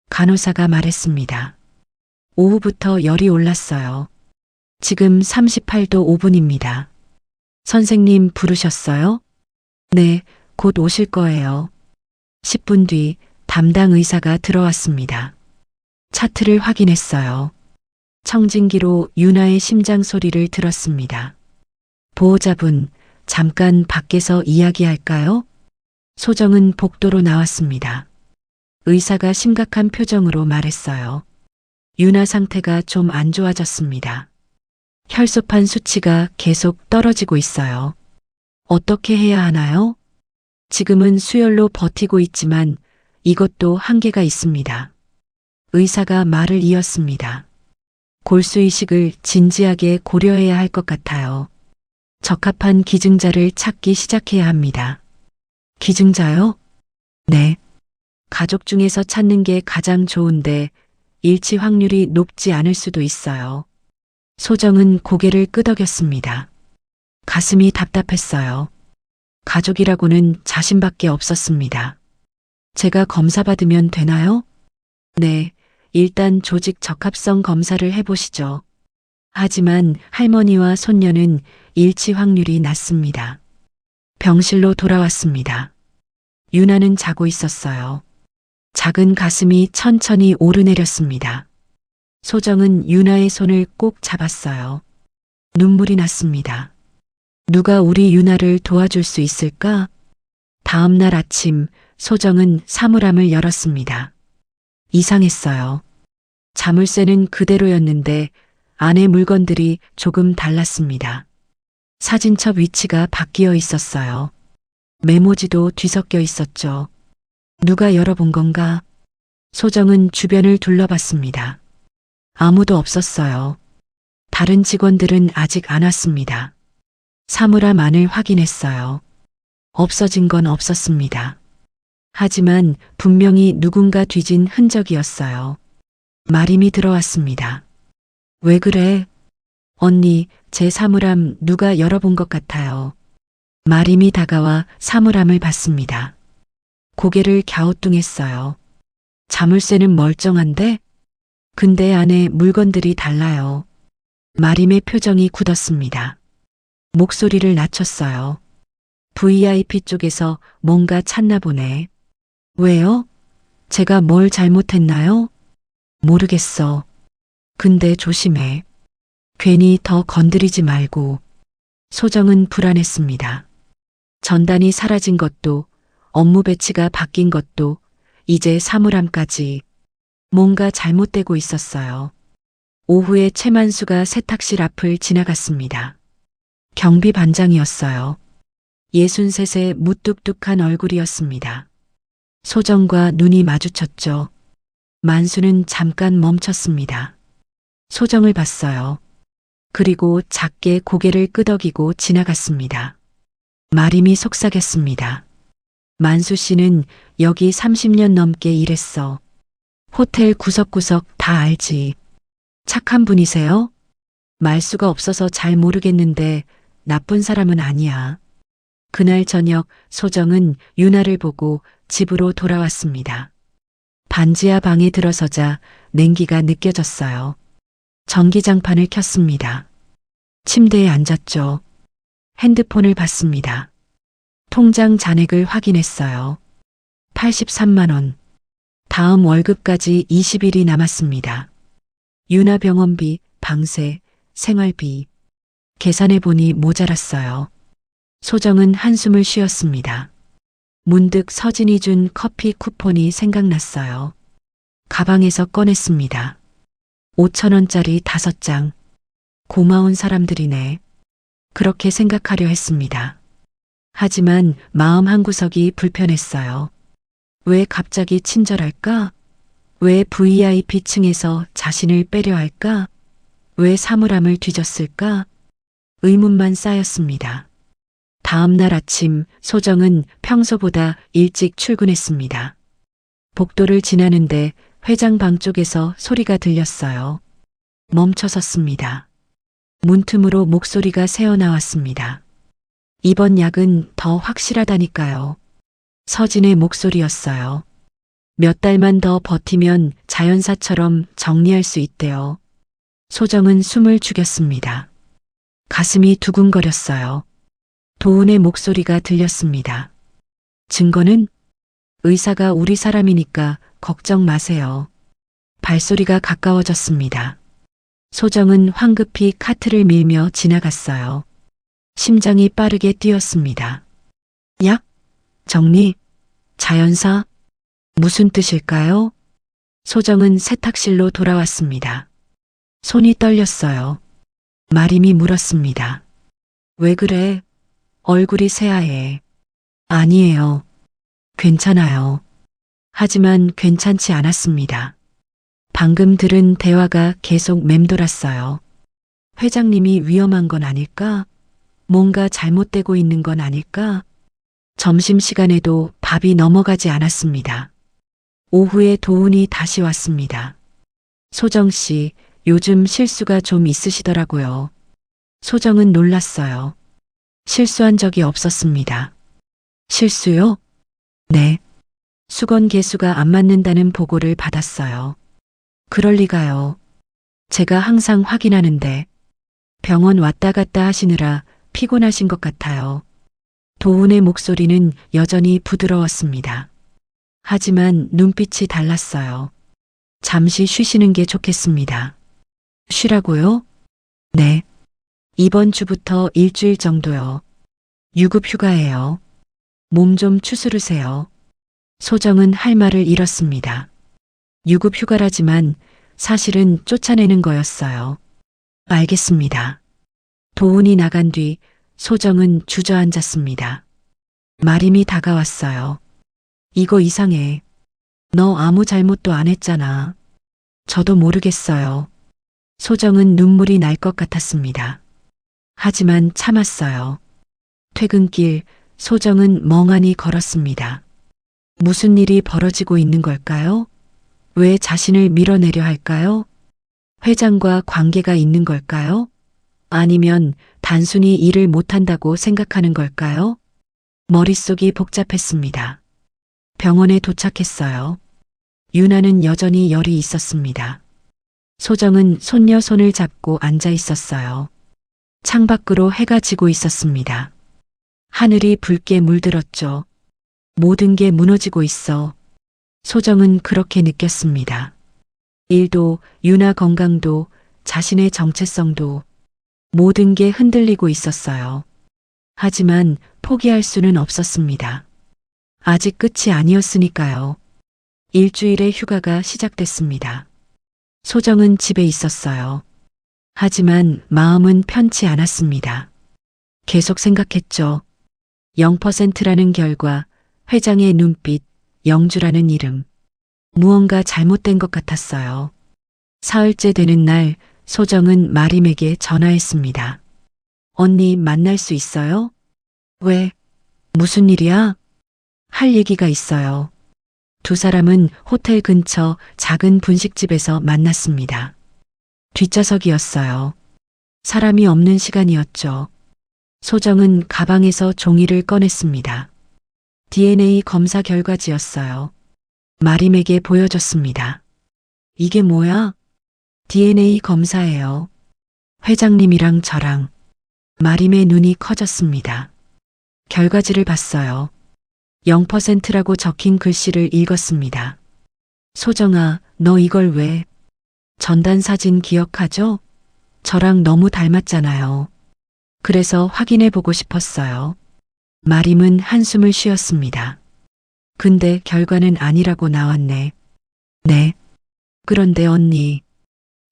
간호사가 말했습니다. 오후부터 열이 올랐어요. 지금 38도 5분입니다. 선생님 부르셨어요? 네, 곧 오실 거예요. 10분 뒤 담당 의사가 들어왔습니다. 차트를 확인했어요. 청진기로 유나의 심장 소리를 들었습니다. 보호자분, 잠깐 밖에서 이야기할까요? 소정은 복도로 나왔습니다. 의사가 심각한 표정으로 말했어요. 유나 상태가 좀 안 좋아졌습니다. 혈소판 수치가 계속 떨어지고 있어요. 어떻게 해야 하나요? 지금은 수혈로 버티고 있지만 이것도 한계가 있습니다. 의사가 말을 이었습니다. 골수이식을 진지하게 고려해야 할 것 같아요. 적합한 기증자를 찾기 시작해야 합니다. 기증자요? 네. 가족 중에서 찾는 게 가장 좋은데 일치 확률이 높지 않을 수도 있어요. 소정은 고개를 끄덕였습니다. 가슴이 답답했어요. 가족이라고는 자신밖에 없었습니다. 제가 검사받으면 되나요? 네, 일단 조직 적합성 검사를 해보시죠. 하지만 할머니와 손녀는 일치 확률이 낮습니다. 병실로 돌아왔습니다. 유나는 자고 있었어요. 작은 가슴이 천천히 오르내렸습니다. 소정은 유나의 손을 꼭 잡았어요. 눈물이 났습니다. 누가 우리 유나를 도와줄 수 있을까? 다음 날 아침 소정은 사물함을 열었습니다. 이상했어요. 자물쇠는 그대로였는데 안에 물건들이 조금 달랐습니다. 사진첩 위치가 바뀌어 있었어요. 메모지도 뒤섞여 있었죠. 누가 열어본 건가? 소정은 주변을 둘러봤습니다. 아무도 없었어요. 다른 직원들은 아직 안 왔습니다. 사물함 안을 확인했어요. 없어진 건 없었습니다. 하지만 분명히 누군가 뒤진 흔적이었어요. 마림이 들어왔습니다. 왜 그래? 언니, 제 사물함 누가 열어본 것 같아요. 마림이 다가와 사물함을 봤습니다. 고개를 갸우뚱했어요. 자물쇠는 멀쩡한데? 근데 안에 물건들이 달라요. 마림의 표정이 굳었습니다. 목소리를 낮췄어요. VIP 쪽에서 뭔가 찾나 보네. 왜요? 제가 뭘 잘못했나요? 모르겠어. 근데 조심해. 괜히 더 건드리지 말고. 소정은 불안했습니다. 전단이 사라진 것도, 업무 배치가 바뀐 것도, 이제 사물함까지 뭔가 잘못되고 있었어요. 오후에 최만수가 세탁실 앞을 지나갔습니다. 경비 반장이었어요. 63세 무뚝뚝한 얼굴이었습니다. 소정과 눈이 마주쳤죠. 만수는 잠깐 멈췄습니다. 소정을 봤어요. 그리고 작게 고개를 끄덕이고 지나갔습니다. 마림이 속삭였습니다. 만수 씨는 여기 30년 넘게 일했어. 호텔 구석구석 다 알지. 착한 분이세요? 말수가 없어서 잘 모르겠는데 나쁜 사람은 아니야. 그날 저녁 소정은 유나를 보고 집으로 돌아왔습니다. 반지하 방에 들어서자 냉기가 느껴졌어요. 전기장판을 켰습니다. 침대에 앉았죠. 핸드폰을 봤습니다. 통장 잔액을 확인했어요. 83만 원. 다음 월급까지 20일이 남았습니다. 유나 병원비, 방세, 생활비. 계산해보니 모자랐어요. 소정은 한숨을 쉬었습니다. 문득 서진이 준 커피 쿠폰이 생각났어요. 가방에서 꺼냈습니다. 5,000원짜리 5장. 고마운 사람들이네. 그렇게 생각하려 했습니다. 하지만 마음 한구석이 불편했어요. 왜 갑자기 친절할까? 왜 VIP층에서 자신을 빼려 할까? 왜 사물함을 뒤졌을까? 의문만 쌓였습니다. 다음 날 아침 소정은 평소보다 일찍 출근했습니다. 복도를 지나는데 회장 방 쪽에서 소리가 들렸어요. 멈춰 섰습니다. 문틈으로 목소리가 새어나왔습니다. 이번 약은 더 확실하다니까요. 서진의 목소리였어요. 몇 달만 더 버티면 자연사처럼 정리할 수 있대요. 소정은 숨을 죽였습니다. 가슴이 두근거렸어요. 도은의 목소리가 들렸습니다. 증거는? 의사가 우리 사람이니까 걱정 마세요. 발소리가 가까워졌습니다. 소정은 황급히 카트를 밀며 지나갔어요. 심장이 빠르게 뛰었습니다. 약? 정리? 자연사? 무슨 뜻일까요? 소정은 세탁실로 돌아왔습니다. 손이 떨렸어요. 마림이 물었습니다. 왜 그래? 얼굴이 새하얘. 아니에요. 괜찮아요. 하지만 괜찮지 않았습니다. 방금 들은 대화가 계속 맴돌았어요. 회장님이 위험한 건 아닐까? 뭔가 잘못되고 있는 건 아닐까? 점심시간에도 밥이 넘어가지 않았습니다. 오후에 도훈이 다시 왔습니다. 소정 씨, 요즘 실수가 좀 있으시더라고요. 소정은 놀랐어요. 실수한 적이 없었습니다. 실수요? 네. 수건 개수가 안 맞는다는 보고를 받았어요. 그럴 리가요. 제가 항상 확인하는데 병원 왔다 갔다 하시느라 피곤하신 것 같아요. 도훈의 목소리는 여전히 부드러웠습니다. 하지만 눈빛이 달랐어요. 잠시 쉬시는 게 좋겠습니다. 쉬라고요? 네. 이번 주부터 일주일 정도요. 유급 휴가예요. 몸 좀 추스르세요. 소정은 할 말을 잃었습니다. 유급 휴가라지만 사실은 쫓아내는 거였어요. 알겠습니다. 도훈이 나간 뒤 소정은 주저앉았습니다. 마림이 다가왔어요. 이거 이상해. 너 아무 잘못도 안 했잖아. 저도 모르겠어요. 소정은 눈물이 날 것 같았습니다. 하지만 참았어요. 퇴근길 소정은 멍하니 걸었습니다. 무슨 일이 벌어지고 있는 걸까요? 왜 자신을 밀어내려 할까요? 회장과 관계가 있는 걸까요? 아니면 단순히 일을 못한다고 생각하는 걸까요? 머릿속이 복잡했습니다. 병원에 도착했어요. 유나는 여전히 열이 있었습니다. 소정은 손녀 손을 잡고 앉아 있었어요. 창밖으로 해가 지고 있었습니다. 하늘이 붉게 물들었죠. 모든 게 무너지고 있어. 소정은 그렇게 느꼈습니다. 일도, 유나 건강도, 자신의 정체성도 모든 게 흔들리고 있었어요. 하지만 포기할 수는 없었습니다. 아직 끝이 아니었으니까요. 일주일의 휴가가 시작됐습니다. 소정은 집에 있었어요. 하지만 마음은 편치 않았습니다. 계속 생각했죠. 0%라는 결과, 회장의 눈빛, 영주라는 이름. 무언가 잘못된 것 같았어요. 사흘째 되는 날, 소정은 마림에게 전화했습니다. 언니 만날 수 있어요? 왜? 무슨 일이야? 할 얘기가 있어요. 두 사람은 호텔 근처 작은 분식집에서 만났습니다. 뒷좌석이었어요. 사람이 없는 시간이었죠. 소정은 가방에서 종이를 꺼냈습니다. DNA 검사 결과지였어요. 마림에게 보여줬습니다. 이게 뭐야? DNA 검사예요. 회장님이랑 저랑. 마림의 눈이 커졌습니다. 결과지를 봤어요. 0%라고 적힌 글씨를 읽었습니다. 소정아, 너 이걸 왜? 전단 사진 기억하죠? 저랑 너무 닮았잖아요. 그래서 확인해 보고 싶었어요. 마림은 한숨을 쉬었습니다. 근데 결과는 아니라고 나왔네. 네. 그런데 언니.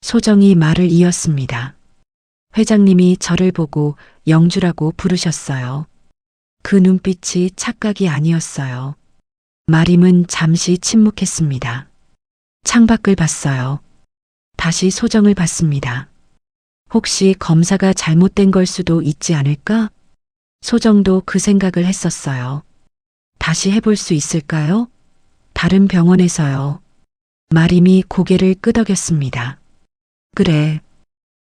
소정이 말을 이었습니다. 회장님이 저를 보고 영주라고 부르셨어요. 그 눈빛이 착각이 아니었어요. 마림은 잠시 침묵했습니다. 창밖을 봤어요. 다시 소정을 봤습니다. 혹시 검사가 잘못된 걸 수도 있지 않을까? 소정도 그 생각을 했었어요. 다시 해볼 수 있을까요? 다른 병원에서요. 마림이 고개를 끄덕였습니다. 그래.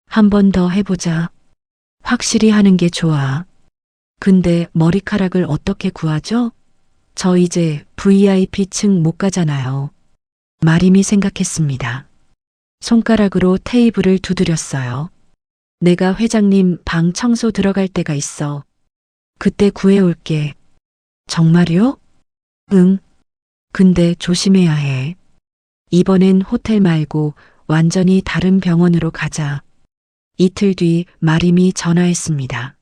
한 번 더 해보자. 확실히 하는 게 좋아. 근데 머리카락을 어떻게 구하죠? 저 이제 VIP층 못 가잖아요. 마림이 생각했습니다. 손가락으로 테이블을 두드렸어요. 내가 회장님 방 청소 들어갈 때가 있어. 그때 구해올게. 정말요? 응. 근데 조심해야 해. 이번엔 호텔 말고 완전히 다른 병원으로 가자. 이틀 뒤 마림이 전화했습니다.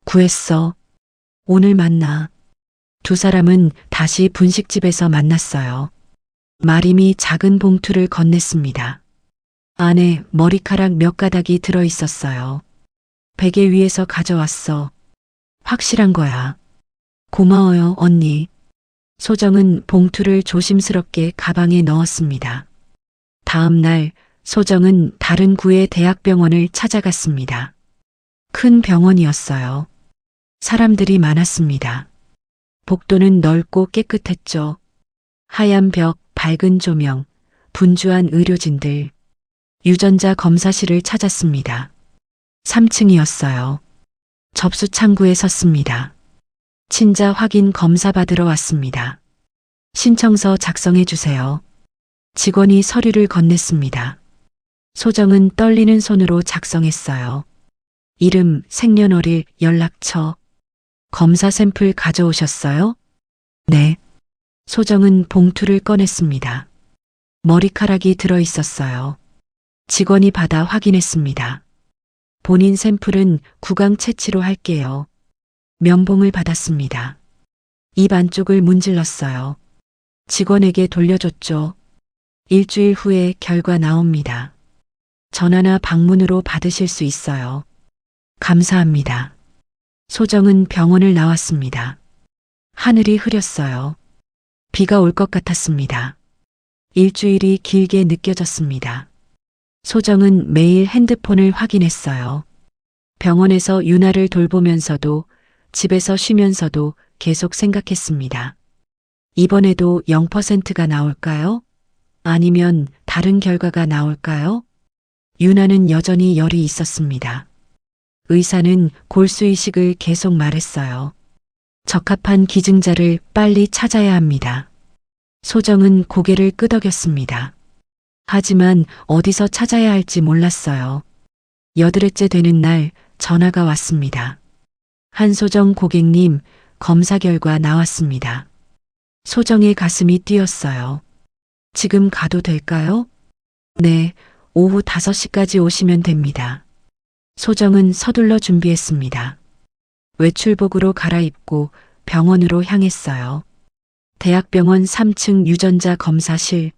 구했어. 오늘 만나. 두 사람은 다시 분식집에서 만났어요. 마림이 작은 봉투를 건넸습니다. 안에 머리카락 몇 가닥이 들어 있었어요. 베개 위에서 가져왔어. 확실한 거야. 고마워요, 언니. 소정은 봉투를 조심스럽게 가방에 넣었습니다. 다음 날 소정은 다른 구의 대학병원을 찾아갔습니다. 큰 병원이었어요. 사람들이 많았습니다. 복도는 넓고 깨끗했죠. 하얀 벽, 밝은 조명, 분주한 의료진들. 유전자 검사실을 찾았습니다. 3층이었어요. 접수 창구에 섰습니다. 친자 확인 검사 받으러 왔습니다. 신청서 작성해 주세요. 직원이 서류를 건넸습니다. 소정은 떨리는 손으로 작성했어요. 이름, 생년월일, 연락처. 검사 샘플 가져오셨어요? 네. 소정은 봉투를 꺼냈습니다. 머리카락이 들어 있었어요. 직원이 받아 확인했습니다. 본인 샘플은 구강 채취로 할게요. 면봉을 받았습니다. 입 안쪽을 문질렀어요. 직원에게 돌려줬죠. 일주일 후에 결과 나옵니다. 전화나 방문으로 받으실 수 있어요. 감사합니다. 소정은 병원을 나왔습니다. 하늘이 흐렸어요. 비가 올 것 같았습니다. 일주일이 길게 느껴졌습니다. 소정은 매일 핸드폰을 확인했어요. 병원에서 유나를 돌보면서도 집에서 쉬면서도 계속 생각했습니다. 이번에도 0%가 나올까요? 아니면 다른 결과가 나올까요? 유나는 여전히 열이 있었습니다. 의사는 골수이식을 계속 말했어요. 적합한 기증자를 빨리 찾아야 합니다. 소정은 고개를 끄덕였습니다. 하지만 어디서 찾아야 할지 몰랐어요. 8회째 되는 날 전화가 왔습니다. 한소정 고객님, 검사 결과 나왔습니다. 소정의 가슴이 뛰었어요. 지금 가도 될까요? 네, 오후 5시까지 오시면 됩니다. 소정은 서둘러 준비했습니다. 외출복으로 갈아입고 병원으로 향했어요. 대학병원 3층 유전자 검사실.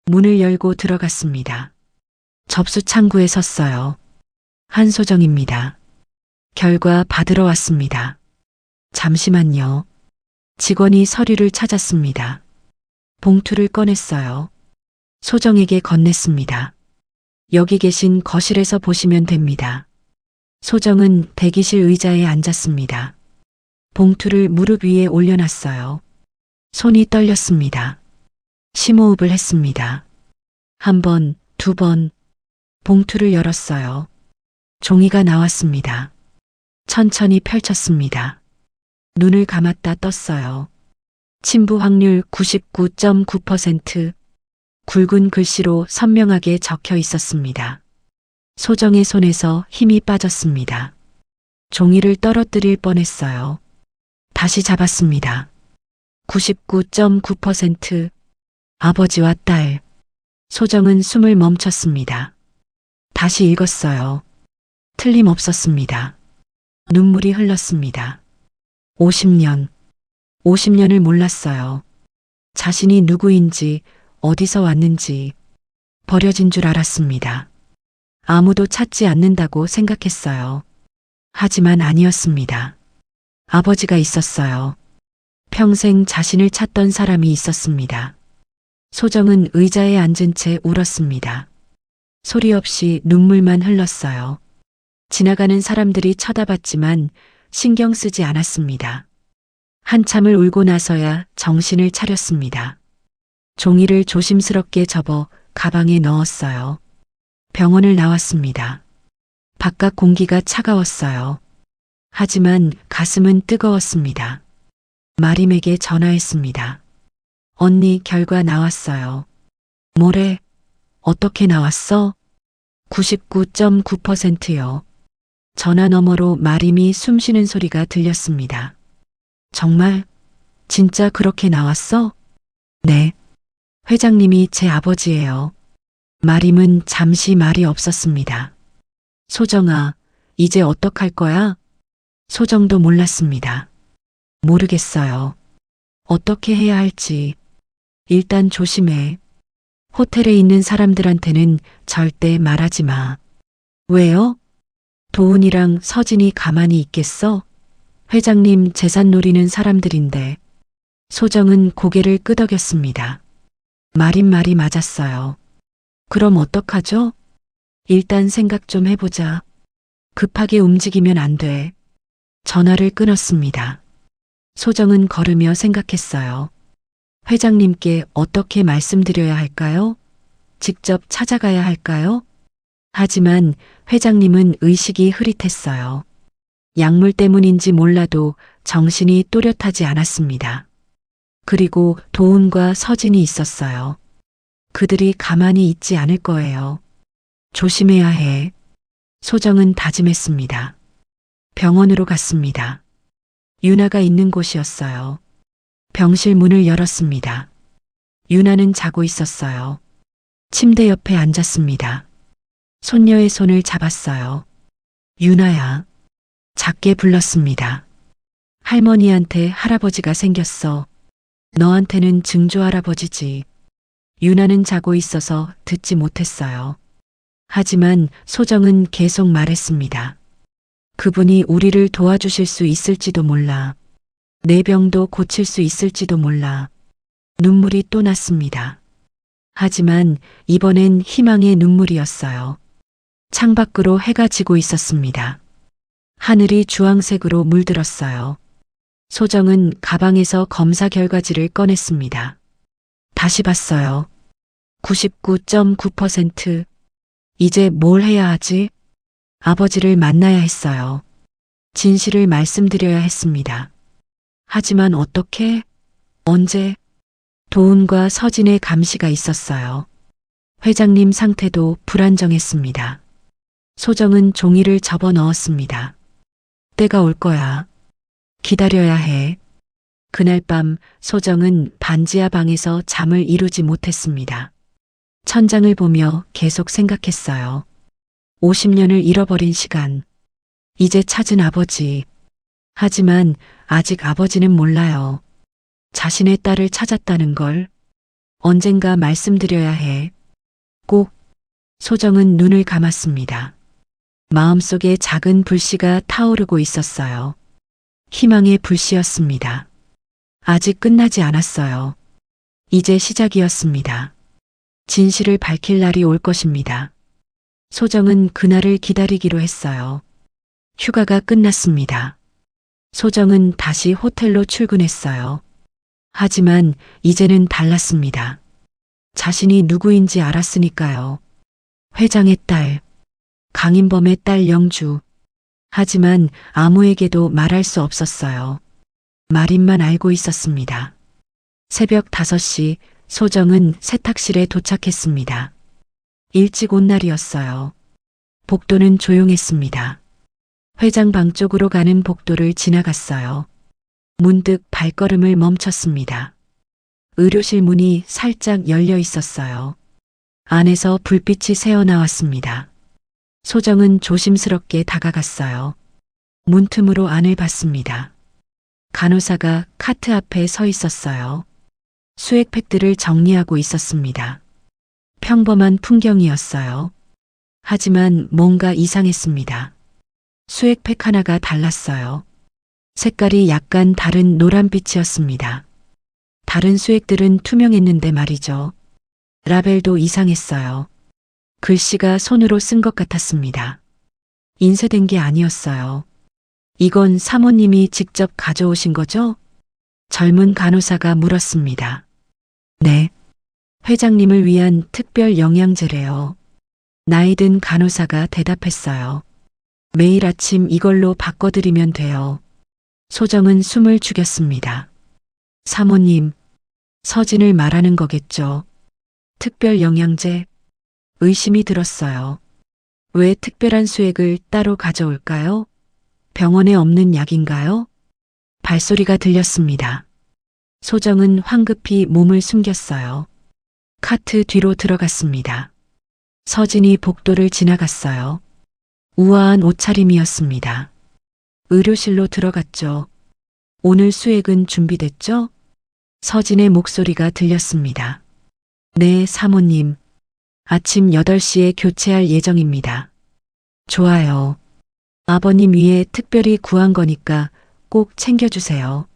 문을 열고 들어갔습니다. 접수 창구에 섰어요. 한소정입니다. 결과 받으러 왔습니다. 잠시만요. 직원이 서류를 찾았습니다. 봉투를 꺼냈어요. 소정에게 건넸습니다. 여기 계신 거실에서 보시면 됩니다. 소정은 대기실 의자에 앉았습니다. 봉투를 무릎 위에 올려놨어요. 손이 떨렸습니다. 심호흡을 했습니다. 1번, 2번. 봉투를 열었어요. 종이가 나왔습니다. 천천히 펼쳤습니다. 눈을 감았다 떴어요. 침부 확률 99.9%. 굵은 글씨로 선명하게 적혀 있었습니다. 소정의 손에서 힘이 빠졌습니다. 종이를 떨어뜨릴 뻔했어요. 다시 잡았습니다. 99.9%. 아버지와 딸. 소정은 숨을 멈췄습니다. 다시 읽었어요. 틀림없었습니다. 눈물이 흘렀습니다. 50년. 50년을 몰랐어요. 자신이 누구인지, 어디서 왔는지 버려진 줄 알았습니다. 아무도 찾지 않는다고 생각했어요. 하지만 아니었습니다. 아버지가 있었어요. 평생 자신을 찾던 사람이 있었습니다. 소정은 의자에 앉은 채 울었습니다. 소리 없이 눈물만 흘렀어요. 지나가는 사람들이 쳐다봤지만 신경 쓰지 않았습니다. 한참을 울고 나서야 정신을 차렸습니다. 종이를 조심스럽게 접어 가방에 넣었어요. 병원을 나왔습니다. 바깥 공기가 차가웠어요. 하지만 가슴은 뜨거웠습니다. 마림에게 전화했습니다. 언니 결과 나왔어요. 뭐래? 어떻게 나왔어? 99.9%요. 전화 너머로 마림이 숨쉬는 소리가 들렸습니다. 정말? 진짜 그렇게 나왔어? 네. 회장님이 제 아버지예요. 마림은 잠시 말이 없었습니다. 소정아, 이제 어떡할 거야? 소정도 몰랐습니다. 모르겠어요. 어떻게 해야 할지. 일단 조심해. 호텔에 있는 사람들한테는 절대 말하지 마. 왜요? 도훈이랑 서진이 가만히 있겠어? 회장님 재산 노리는 사람들인데. 소정은 고개를 끄덕였습니다. 마림 말이 맞았어요. 그럼 어떡하죠? 일단 생각 좀 해보자. 급하게 움직이면 안 돼. 전화를 끊었습니다. 소정은 걸으며 생각했어요. 회장님께 어떻게 말씀드려야 할까요? 직접 찾아가야 할까요? 하지만 회장님은 의식이 흐릿했어요. 약물 때문인지 몰라도 정신이 또렷하지 않았습니다. 그리고 도훈과 서진이 있었어요. 그들이 가만히 있지 않을 거예요. 조심해야 해. 소정은 다짐했습니다. 병원으로 갔습니다. 유나가 있는 곳이었어요. 병실 문을 열었습니다. 유나는 자고 있었어요. 침대 옆에 앉았습니다. 손녀의 손을 잡았어요. 유나야. 작게 불렀습니다. 할머니한테 할아버지가 생겼어. 너한테는 증조할아버지지. 유나는 자고 있어서 듣지 못했어요. 하지만 소정은 계속 말했습니다. 그분이 우리를 도와주실 수 있을지도 몰라. 내 병도 고칠 수 있을지도 몰라. 눈물이 또 났습니다. 하지만 이번엔 희망의 눈물이었어요. 창밖으로 해가 지고 있었습니다. 하늘이 주황색으로 물들었어요. 소정은 가방에서 검사 결과지를 꺼냈습니다. 다시 봤어요. 99.9%. 이제 뭘 해야 하지? 아버지를 만나야 했어요. 진실을 말씀드려야 했습니다. 하지만 어떻게? 언제? 도훈과 서진의 감시가 있었어요. 회장님 상태도 불안정했습니다. 소정은 종이를 접어 넣었습니다. 때가 올 거야. 기다려야 해. 그날 밤 소정은 반지하 방에서 잠을 이루지 못했습니다. 천장을 보며 계속 생각했어요. 50년을 잃어버린 시간. 이제 찾은 아버지. 하지만 아직 아버지는 몰라요. 자신의 딸을 찾았다는 걸. 언젠가 말씀드려야 해. 꼭. 소정은 눈을 감았습니다. 마음속에 작은 불씨가 타오르고 있었어요. 희망의 불씨였습니다. 아직 끝나지 않았어요. 이제 시작이었습니다. 진실을 밝힐 날이 올 것입니다. 소정은 그날을 기다리기로 했어요. 휴가가 끝났습니다. 소정은 다시 호텔로 출근했어요. 하지만 이제는 달랐습니다. 자신이 누구인지 알았으니까요. 회장의 딸, 강인범의 딸 영주. 하지만 아무에게도 말할 수 없었어요. 마린만 알고 있었습니다. 새벽 5시 소정은 세탁실에 도착했습니다. 일찍 온 날이었어요. 복도는 조용했습니다. 회장 방 쪽으로 가는 복도를 지나갔어요. 문득 발걸음을 멈췄습니다. 의료실 문이 살짝 열려 있었어요. 안에서 불빛이 새어나왔습니다. 소정은 조심스럽게 다가갔어요. 문틈으로 안을 봤습니다. 간호사가 카트 앞에 서 있었어요. 수액팩들을 정리하고 있었습니다. 평범한 풍경이었어요. 하지만 뭔가 이상했습니다. 수액팩 하나가 달랐어요. 색깔이 약간 다른 노란빛이었습니다. 다른 수액들은 투명했는데 말이죠. 라벨도 이상했어요. 글씨가 손으로 쓴 것 같았습니다. 인쇄된 게 아니었어요. 이건 사모님이 직접 가져오신 거죠? 젊은 간호사가 물었습니다. 네. 회장님을 위한 특별 영양제래요. 나이든 간호사가 대답했어요. 매일 아침 이걸로 바꿔드리면 돼요. 소정은 숨을 죽였습니다. 사모님, 서진을 말하는 거겠죠. 특별 영양제? 의심이 들었어요. 왜 특별한 수액을 따로 가져올까요? 병원에 없는 약인가요? 발소리가 들렸습니다. 소정은 황급히 몸을 숨겼어요. 카트 뒤로 들어갔습니다. 서진이 복도를 지나갔어요. 우아한 옷차림이었습니다. 의료실로 들어갔죠. 오늘 수액은 준비됐죠? 서진의 목소리가 들렸습니다. 네, 사모님. 아침 8시에 교체할 예정입니다. 좋아요. 아버님 위해 특별히 구한 거니까 꼭 챙겨주세요.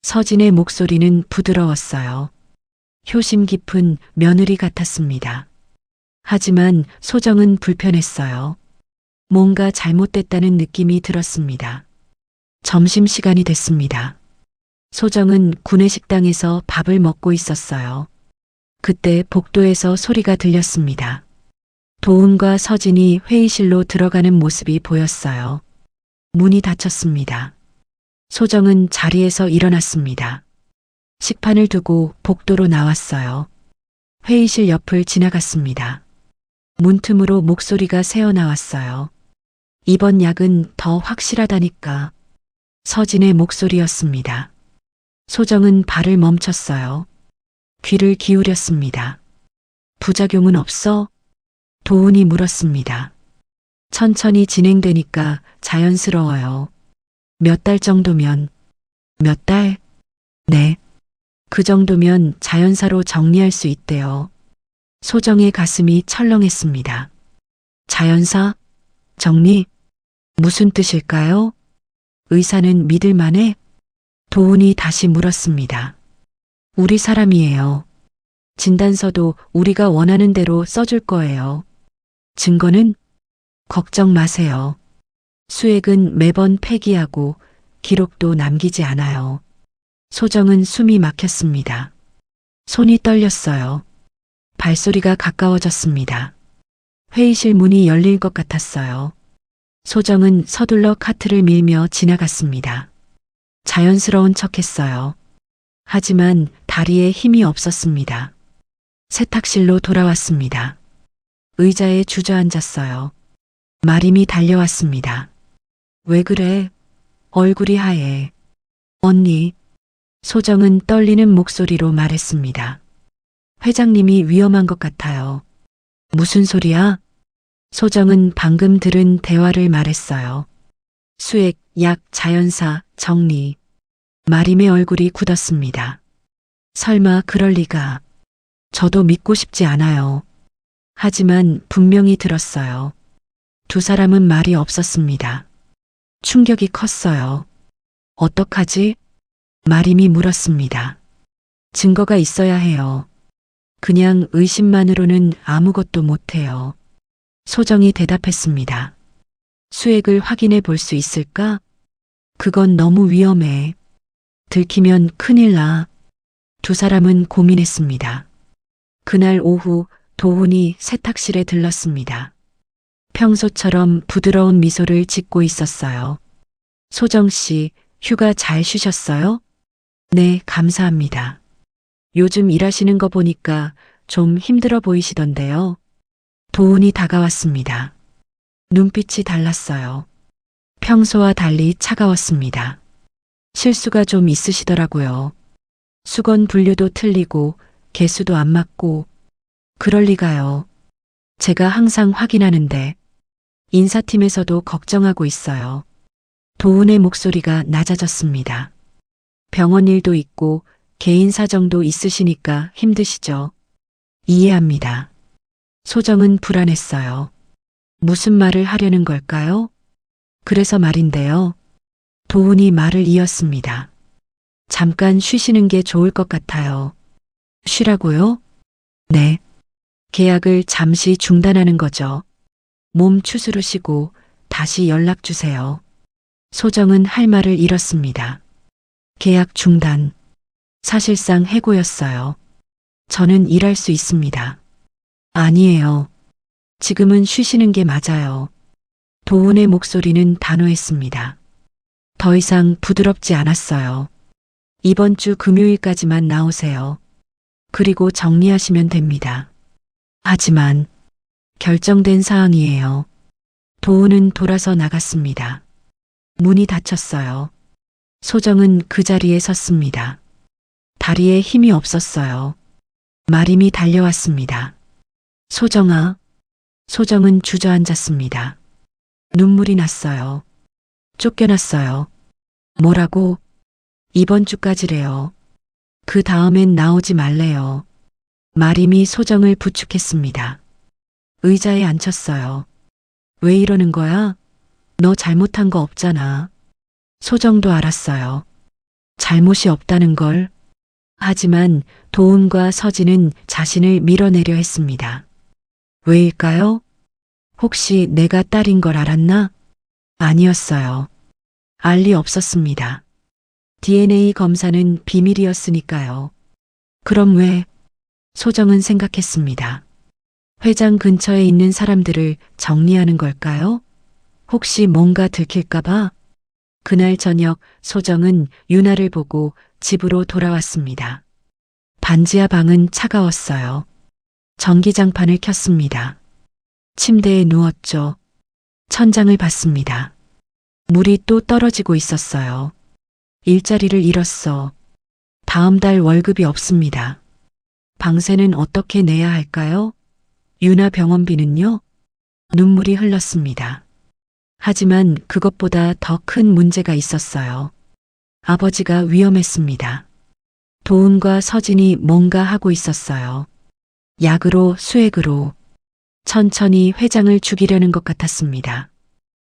서진의 목소리는 부드러웠어요. 효심 깊은 며느리 같았습니다. 하지만 소정은 불편했어요. 뭔가 잘못됐다는 느낌이 들었습니다. 점심시간이 됐습니다. 소정은 구내식당에서 밥을 먹고 있었어요. 그때 복도에서 소리가 들렸습니다. 도훈과 서진이 회의실로 들어가는 모습이 보였어요. 문이 닫혔습니다. 소정은 자리에서 일어났습니다. 식판을 두고 복도로 나왔어요. 회의실 옆을 지나갔습니다. 문틈으로 목소리가 새어나왔어요. 이번 약은 더 확실하다니까. 서진의 목소리였습니다. 소정은 발을 멈췄어요. 귀를 기울였습니다. 부작용은 없어? 도훈이 물었습니다. 천천히 진행되니까 자연스러워요. 몇 달 정도면. 몇 달? 네. 그 정도면 자연사로 정리할 수 있대요. 소정의 가슴이 철렁했습니다. 자연사? 정리? 무슨 뜻일까요? 의사는 믿을만해? 도훈이 다시 물었습니다. 우리 사람이에요. 진단서도 우리가 원하는 대로 써줄 거예요. 증거는? 걱정 마세요. 수액은 매번 폐기하고 기록도 남기지 않아요. 소정은 숨이 막혔습니다. 손이 떨렸어요. 발소리가 가까워졌습니다. 회의실 문이 열릴 것 같았어요. 소정은 서둘러 카트를 밀며 지나갔습니다. 자연스러운 척했어요. 하지만 다리에 힘이 없었습니다. 세탁실로 돌아왔습니다. 의자에 주저앉았어요. 마림이 달려왔습니다. 왜 그래? 얼굴이 하얘. 언니. 소정은 떨리는 목소리로 말했습니다. 회장님이 위험한 것 같아요. 무슨 소리야? 소정은 방금 들은 대화를 말했어요. 수액, 약, 자연사, 정리. 마림의 얼굴이 굳었습니다. 설마 그럴 리가. 저도 믿고 싶지 않아요. 하지만 분명히 들었어요. 두 사람은 말이 없었습니다. 충격이 컸어요. 어떡하지? 마림이 물었습니다. 증거가 있어야 해요. 그냥 의심만으로는 아무것도 못해요. 소정이 대답했습니다. 수액을 확인해 볼 수 있을까? 그건 너무 위험해. 들키면 큰일 나. 두 사람은 고민했습니다. 그날 오후 도훈이 세탁실에 들렀습니다. 평소처럼 부드러운 미소를 짓고 있었어요. 소정 씨, 휴가 잘 쉬셨어요? 네, 감사합니다. 요즘 일하시는 거 보니까 좀 힘들어 보이시던데요. 도훈이 다가왔습니다. 눈빛이 달랐어요. 평소와 달리 차가웠습니다. 실수가 좀 있으시더라고요. 수건 분류도 틀리고 개수도 안 맞고. 그럴 리가요. 제가 항상 확인하는데 인사팀에서도 걱정하고 있어요. 도훈의 목소리가 낮아졌습니다. 병원 일도 있고 개인 사정도 있으시니까 힘드시죠? 이해합니다. 소정은 불안했어요. 무슨 말을 하려는 걸까요? 그래서 말인데요. 도훈이 말을 이었습니다. 잠깐 쉬시는 게 좋을 것 같아요. 쉬라고요? 네. 계약을 잠시 중단하는 거죠. 몸 추스르시고 다시 연락 주세요. 소정은 할 말을 잃었습니다. 계약 중단. 사실상 해고였어요. 저는 일할 수 있습니다. 아니에요. 지금은 쉬시는 게 맞아요. 도훈의 목소리는 단호했습니다. 더 이상 부드럽지 않았어요. 이번 주 금요일까지만 나오세요. 그리고 정리하시면 됩니다. 하지만 결정된 사항이에요. 도훈은 돌아서 나갔습니다. 문이 닫혔어요. 소정은 그 자리에 섰습니다. 다리에 힘이 없었어요. 마림이 달려왔습니다. 소정아. 소정은 주저앉았습니다. 눈물이 났어요. 쫓겨났어요. 뭐라고? 이번 주까지래요. 그 다음엔 나오지 말래요. 마림이 소정을 부축했습니다. 의자에 앉혔어요. 왜 이러는 거야? 너 잘못한 거 없잖아. 소정도 알았어요. 잘못이 없다는 걸. 하지만 도훈과 서진은 자신을 밀어내려 했습니다. 왜일까요? 혹시 내가 딸인 걸 알았나? 아니었어요. 알 리 없었습니다. DNA 검사는 비밀이었으니까요. 그럼 왜? 소정은 생각했습니다. 회장 근처에 있는 사람들을 정리하는 걸까요? 혹시 뭔가 들킬까봐? 그날 저녁 소정은 유나를 보고 집으로 돌아왔습니다. 반지하 방은 차가웠어요. 전기장판을 켰습니다. 침대에 누웠죠. 천장을 봤습니다. 물이 또 떨어지고 있었어요. 일자리를 잃었어. 다음 달 월급이 없습니다. 방세는 어떻게 내야 할까요? 유나 병원비는요? 눈물이 흘렀습니다. 하지만 그것보다 더 큰 문제가 있었어요. 아버지가 위험했습니다. 도훈과 서진이 뭔가 하고 있었어요. 약으로, 수액으로. 천천히 회장을 죽이려는 것 같았습니다.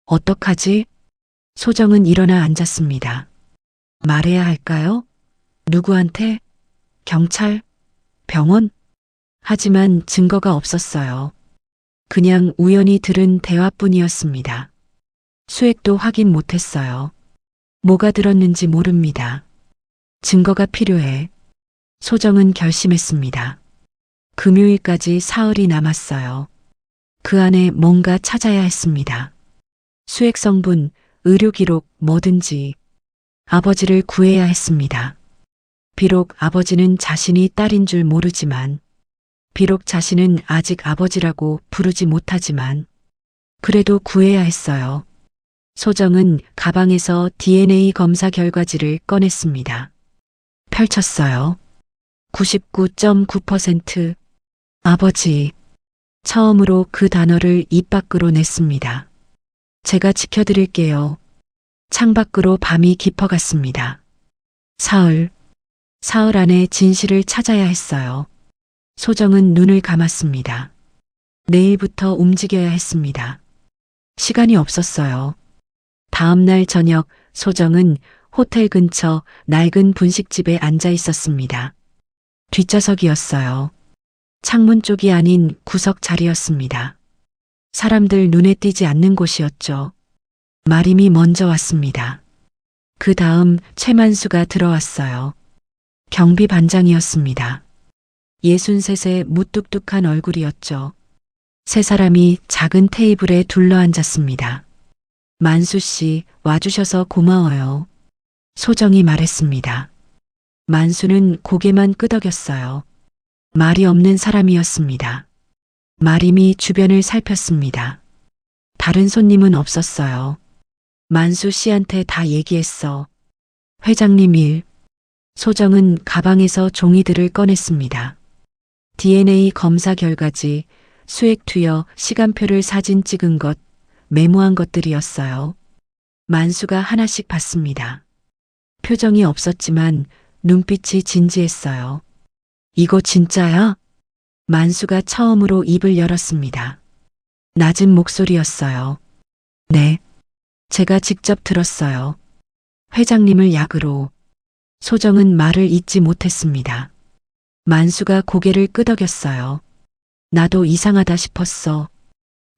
어떡하지? 소정은 일어나 앉았습니다. 말해야 할까요? 누구한테? 경찰? 병원? 하지만 증거가 없었어요. 그냥 우연히 들은 대화뿐이었습니다. 수액도 확인 못했어요. 뭐가 들었는지 모릅니다. 증거가 필요해. 소정은 결심했습니다. 금요일까지 사흘이 남았어요. 그 안에 뭔가 찾아야 했습니다. 수액 성분, 의료 기록, 뭐든지. 아버지를 구해야 했습니다. 비록 아버지는 자신이 딸인 줄 모르지만 비록 자신은 아직 아버지라고 부르지 못하지만 그래도 구해야 했어요. 소정은 가방에서 DNA 검사 결과지를 꺼냈습니다. 펼쳤어요. 99.9% 아버지. 처음으로 그 단어를 입 밖으로 냈습니다. 제가 지켜드릴게요. 창밖으로 밤이 깊어갔습니다. 사흘 안에 진실을 찾아야 했어요. 소정은 눈을 감았습니다. 내일부터 움직여야 했습니다. 시간이 없었어요. 다음 날 저녁 소정은 호텔 근처 낡은 분식집에 앉아 있었습니다. 뒷좌석이었어요. 창문 쪽이 아닌 구석 자리였습니다. 사람들 눈에 띄지 않는 곳이었죠. 마림이 먼저 왔습니다. 그 다음 최만수가 들어왔어요. 경비 반장이었습니다. 63의 무뚝뚝한 얼굴이었죠. 세 사람이 작은 테이블에 둘러앉았습니다. 만수 씨, 와주셔서 고마워요. 소정이 말했습니다. 만수는 고개만 끄덕였어요. 말이 없는 사람이었습니다. 마림이 주변을 살폈습니다. 다른 손님은 없었어요. 만수 씨한테 다 얘기했어. 회장님 일. 소정은 가방에서 종이들을 꺼냈습니다. DNA 검사 결과지, 수액 투여, 시간표를 사진 찍은 것, 메모한 것들이었어요. 만수가 하나씩 봤습니다. 표정이 없었지만 눈빛이 진지했어요. 이거 진짜야? 만수가 처음으로 입을 열었습니다. 낮은 목소리였어요. 네. 제가 직접 들었어요. 회장님을 약으로. 소정은 말을 잇지 못했습니다. 만수가 고개를 끄덕였어요. 나도 이상하다 싶었어.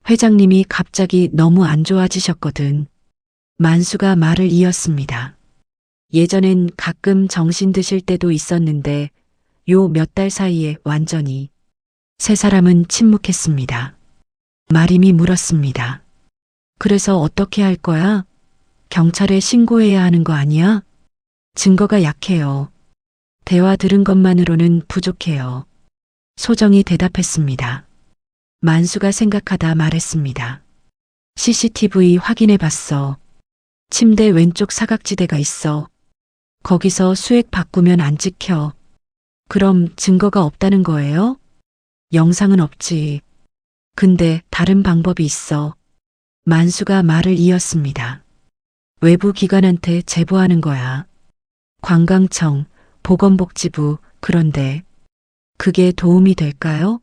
회장님이 갑자기 너무 안 좋아지셨거든. 만수가 말을 이었습니다. 예전엔 가끔 정신 드실 때도 있었는데 요 몇 달 사이에 완전히. 세 사람은 침묵했습니다. 마림이 물었습니다. 그래서 어떻게 할 거야? 경찰에 신고해야 하는 거 아니야? 증거가 약해요. 대화 들은 것만으로는 부족해요. 소정이 대답했습니다. 만수가 생각하다 말했습니다. CCTV 확인해 봤어. 침대 왼쪽 사각지대가 있어. 거기서 수액 바꾸면 안 찍혀. 그럼 증거가 없다는 거예요? 영상은 없지. 근데 다른 방법이 있어. 만수가 말을 이었습니다. 외부 기관한테 제보하는 거야. 관광청, 보건복지부, 그런데 그게 도움이 될까요?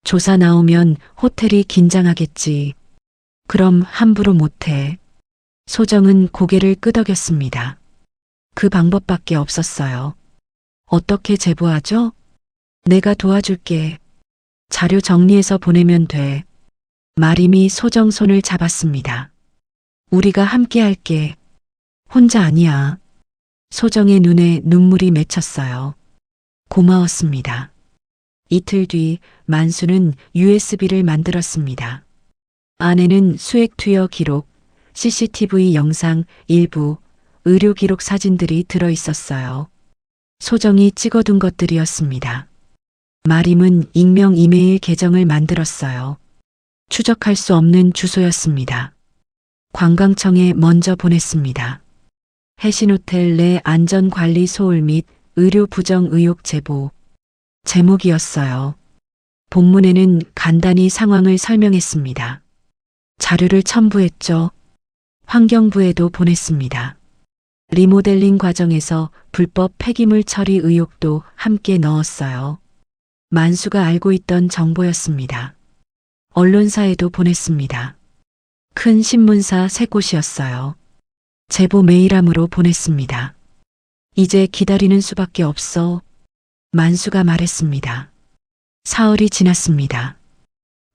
조사 나오면 호텔이 긴장하겠지. 그럼 함부로 못해. 소정은 고개를 끄덕였습니다. 그 방법밖에 없었어요. 어떻게 제보하죠? 내가 도와줄게. 자료 정리해서 보내면 돼. 마림이 소정 손을 잡았습니다. 우리가 함께 할게. 혼자 아니야. 소정의 눈에 눈물이 맺혔어요. 고마웠습니다. 이틀 뒤 만수는 USB를 만들었습니다. 안에는 수액 투여 기록, CCTV 영상 일부, 의료 기록 사진들이 들어 있었어요. 소정이 찍어둔 것들이었습니다. 마림은 익명 이메일 계정을 만들었어요. 추적할 수 없는 주소였습니다. 관광청에 먼저 보냈습니다. 해신호텔 내 안전관리 소홀 및 의료 부정 의혹 제보. 제목이었어요. 본문에는 간단히 상황을 설명했습니다. 자료를 첨부했죠. 환경부에도 보냈습니다. 리모델링 과정에서 불법 폐기물 처리 의혹도 함께 넣었어요. 만수가 알고 있던 정보였습니다. 언론사에도 보냈습니다. 큰 신문사 3곳이었어요. 제보 메일함으로 보냈습니다. 이제 기다리는 수밖에 없어. 만수가 말했습니다. 사흘이 지났습니다.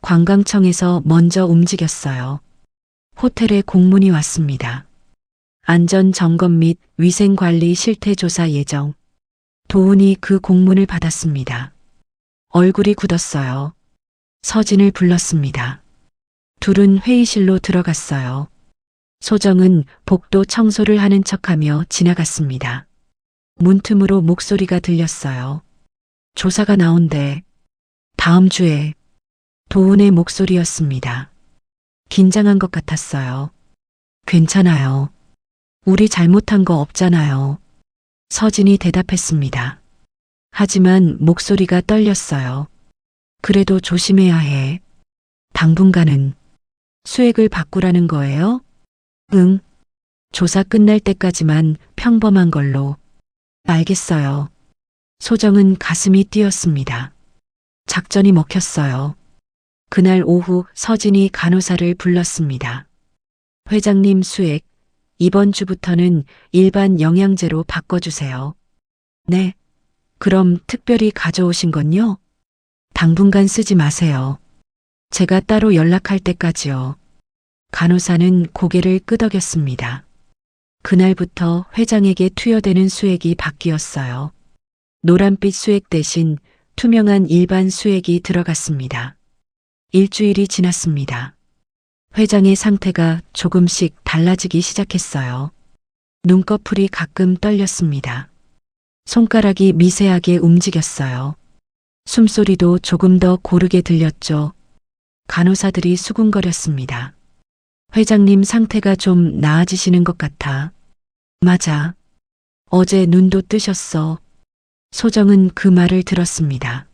관광청에서 먼저 움직였어요. 호텔에 공문이 왔습니다. 안전 점검 및 위생관리 실태조사 예정. 도훈이 그 공문을 받았습니다. 얼굴이 굳었어요. 서진을 불렀습니다. 둘은 회의실로 들어갔어요. 소정은 복도 청소를 하는 척하며 지나갔습니다. 문틈으로 목소리가 들렸어요. 조사가 나온대. 다음 주에 도훈의 목소리였습니다. 긴장한 것 같았어요. 괜찮아요. 우리 잘못한 거 없잖아요. 서진이 대답했습니다. 하지만 목소리가 떨렸어요. 그래도 조심해야 해. 당분간은 수액을 바꾸라는 거예요? 응. 조사 끝날 때까지만 평범한 걸로. 알겠어요. 소정은 가슴이 뛰었습니다. 작전이 먹혔어요. 그날 오후 서진이 간호사를 불렀습니다. 회장님 수액, 이번 주부터는 일반 영양제로 바꿔주세요. 네. 그럼 특별히 가져오신 건요? 당분간 쓰지 마세요. 제가 따로 연락할 때까지요. 간호사는 고개를 끄덕였습니다. 그날부터 회장에게 투여되는 수액이 바뀌었어요. 노란빛 수액 대신 투명한 일반 수액이 들어갔습니다. 일주일이 지났습니다. 회장의 상태가 조금씩 달라지기 시작했어요. 눈꺼풀이 가끔 떨렸습니다. 손가락이 미세하게 움직였어요. 숨소리도 조금 더 고르게 들렸죠. 간호사들이 수군거렸습니다. 회장님 상태가 좀 나아지시는 것 같아. 맞아. 어제 눈도 뜨셨어. 소정은 그 말을 들었습니다.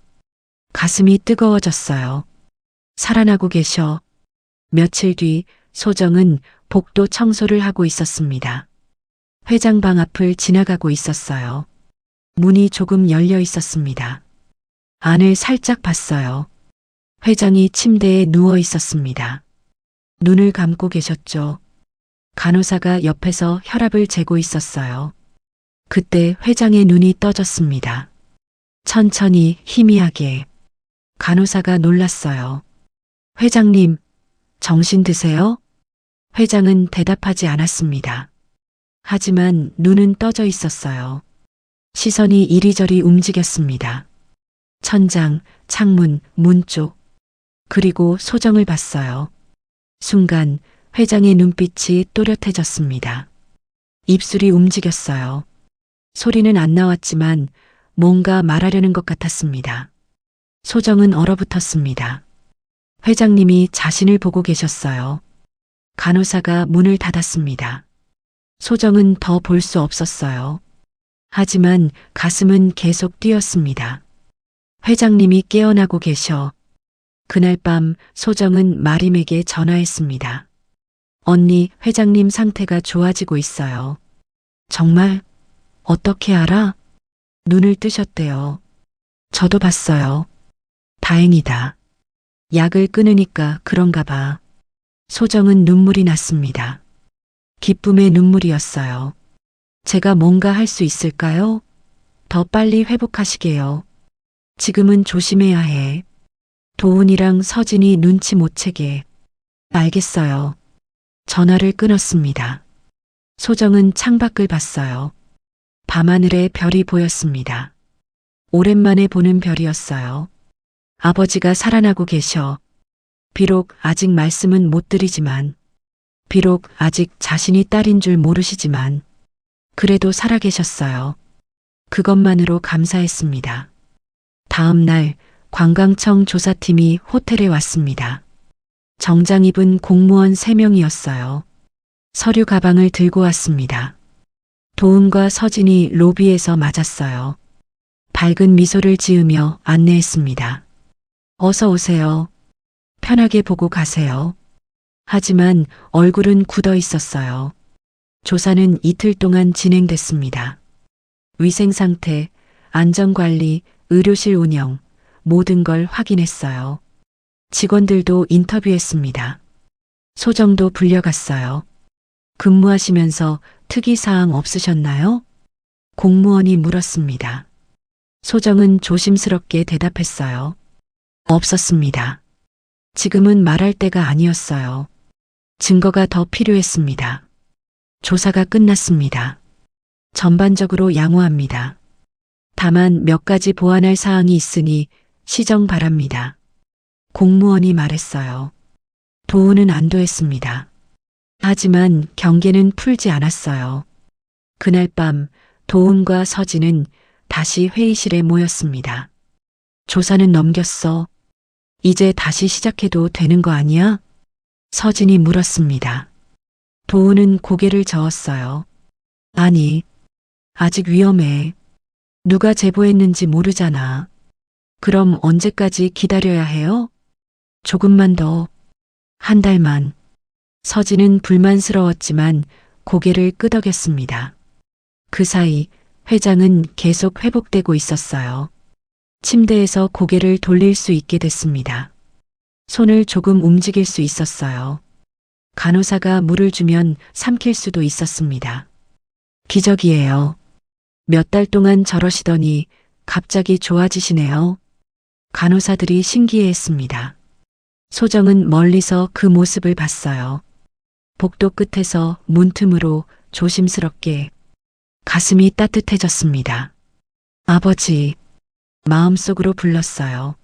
가슴이 뜨거워졌어요. 살아나고 계셔. 며칠 뒤 소정은 복도 청소를 하고 있었습니다. 회장 방 앞을 지나가고 있었어요. 문이 조금 열려 있었습니다. 안을 살짝 봤어요. 회장이 침대에 누워 있었습니다. 눈을 감고 계셨죠. 간호사가 옆에서 혈압을 재고 있었어요. 그때 회장의 눈이 떠졌습니다. 천천히 희미하게. 간호사가 놀랐어요. 회장님, 정신 드세요? 회장은 대답하지 않았습니다. 하지만 눈은 떠져 있었어요. 시선이 이리저리 움직였습니다. 천장, 창문, 문 쪽. 그리고 소정을 봤어요. 순간 회장의 눈빛이 또렷해졌습니다. 입술이 움직였어요. 소리는 안 나왔지만 뭔가 말하려는 것 같았습니다. 소정은 얼어붙었습니다. 회장님이 자신을 보고 계셨어요. 간호사가 문을 닫았습니다. 소정은 더 볼 수 없었어요. 하지만 가슴은 계속 뛰었습니다. 회장님이 깨어나고 계셔. 그날 밤 소정은 마림에게 전화했습니다. 언니, 회장님 상태가 좋아지고 있어요. 정말? 어떻게 알아? 눈을 뜨셨대요. 저도 봤어요. 다행이다. 약을 끊으니까 그런가 봐. 소정은 눈물이 났습니다. 기쁨의 눈물이었어요. 제가 뭔가 할 수 있을까요? 더 빨리 회복하시게요. 지금은 조심해야 해. 도훈이랑 서진이 눈치 못 채게. 알겠어요. 전화를 끊었습니다. 소정은 창밖을 봤어요. 밤하늘에 별이 보였습니다. 오랜만에 보는 별이었어요. 아버지가 살아나고 계셔. 비록 아직 말씀은 못 드리지만, 비록 아직 자신이 딸인 줄 모르시지만, 그래도 살아계셨어요. 그것만으로 감사했습니다. 다음 날 관광청 조사팀이 호텔에 왔습니다. 정장 입은 공무원 3명이었어요. 서류 가방을 들고 왔습니다. 도훈과 서진이 로비에서 맞았어요. 밝은 미소를 지으며 안내했습니다. 어서 오세요. 편하게 보고 가세요. 하지만 얼굴은 굳어 있었어요. 조사는 이틀 동안 진행됐습니다. 위생 상태, 안전관리, 의료실 운영, 모든 걸 확인했어요. 직원들도 인터뷰했습니다. 소정도 불려갔어요. 근무하시면서 특이사항 없으셨나요? 공무원이 물었습니다. 소정은 조심스럽게 대답했어요. 없었습니다. 지금은 말할 때가 아니었어요. 증거가 더 필요했습니다. 조사가 끝났습니다. 전반적으로 양호합니다. 다만 몇 가지 보완할 사항이 있으니 시정 바랍니다. 공무원이 말했어요. 도훈은 안도했습니다. 하지만 경계는 풀지 않았어요. 그날 밤 도훈과 서진은 다시 회의실에 모였습니다. 조사는 넘겼어. 이제 다시 시작해도 되는 거 아니야? 서진이 물었습니다. 도훈은 고개를 저었어요. 아니, 아직 위험해. 누가 제보했는지 모르잖아. 그럼 언제까지 기다려야 해요? 조금만 더. 한 달만. 서진은 불만스러웠지만 고개를 끄덕였습니다. 그 사이 회장은 계속 회복되고 있었어요. 침대에서 고개를 돌릴 수 있게 됐습니다. 손을 조금 움직일 수 있었어요. 간호사가 물을 주면 삼킬 수도 있었습니다. 기적이에요. 몇 달 동안 저러시더니 갑자기 좋아지시네요. 간호사들이 신기해했습니다. 소정은 멀리서 그 모습을 봤어요. 복도 끝에서 문틈으로 조심스럽게 가슴이 따뜻해졌습니다. 아버지, 마음속으로 불렀어요.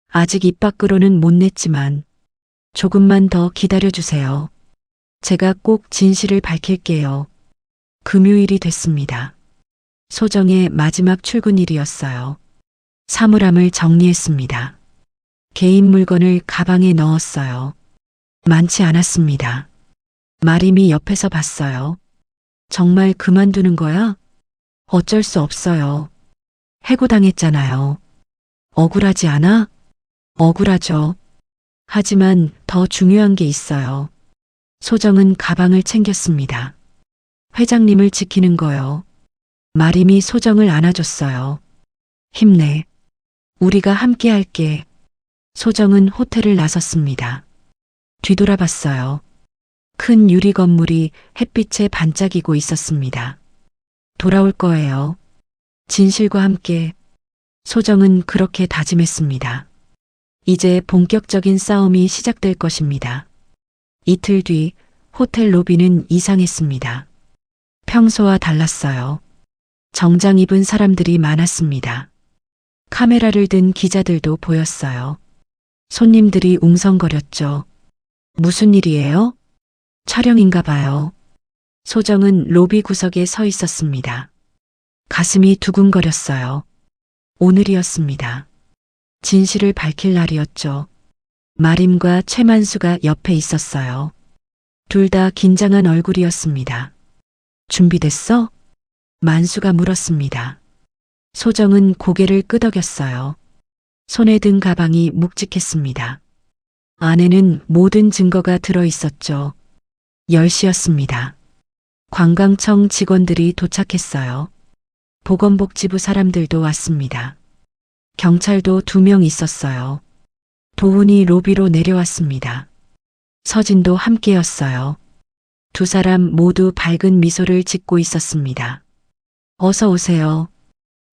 아직 입 밖으로는 못 냈지만 조금만 더 기다려주세요. 제가 꼭 진실을 밝힐게요. 금요일이 됐습니다. 소정의 마지막 출근일이었어요. 사물함을 정리했습니다. 개인 물건을 가방에 넣었어요. 많지 않았습니다. 마림이 옆에서 봤어요. 정말 그만두는 거야? 어쩔 수 없어요. 해고당했잖아요. 억울하지 않아? 억울하죠. 하지만 더 중요한 게 있어요. 소정은 가방을 챙겼습니다. 회장님을 지키는 거요. 마림이 소정을 안아줬어요. 힘내. 우리가 함께 할게. 소정은 호텔을 나섰습니다. 뒤돌아봤어요. 큰 유리 건물이 햇빛에 반짝이고 있었습니다. 돌아올 거예요. 진실과 함께. 소정은 그렇게 다짐했습니다. 이제 본격적인 싸움이 시작될 것입니다. 이틀 뒤 호텔 로비는 이상했습니다. 평소와 달랐어요. 정장 입은 사람들이 많았습니다. 카메라를 든 기자들도 보였어요. 손님들이 웅성거렸죠. 무슨 일이에요? 촬영인가 봐요. 소정은 로비 구석에 서 있었습니다. 가슴이 두근거렸어요. 오늘이었습니다. 진실을 밝힐 날이었죠. 마림과 최만수가 옆에 있었어요. 둘 다 긴장한 얼굴이었습니다. 준비됐어? 만수가 물었습니다. 소정은 고개를 끄덕였어요. 손에 든 가방이 묵직했습니다. 안에는 모든 증거가 들어 있었죠. 10시였습니다. 관광청 직원들이 도착했어요. 보건복지부 사람들도 왔습니다. 경찰도 2명 있었어요. 도훈이 로비로 내려왔습니다. 서진도 함께였어요. 두 사람 모두 밝은 미소를 짓고 있었습니다. 어서 오세요.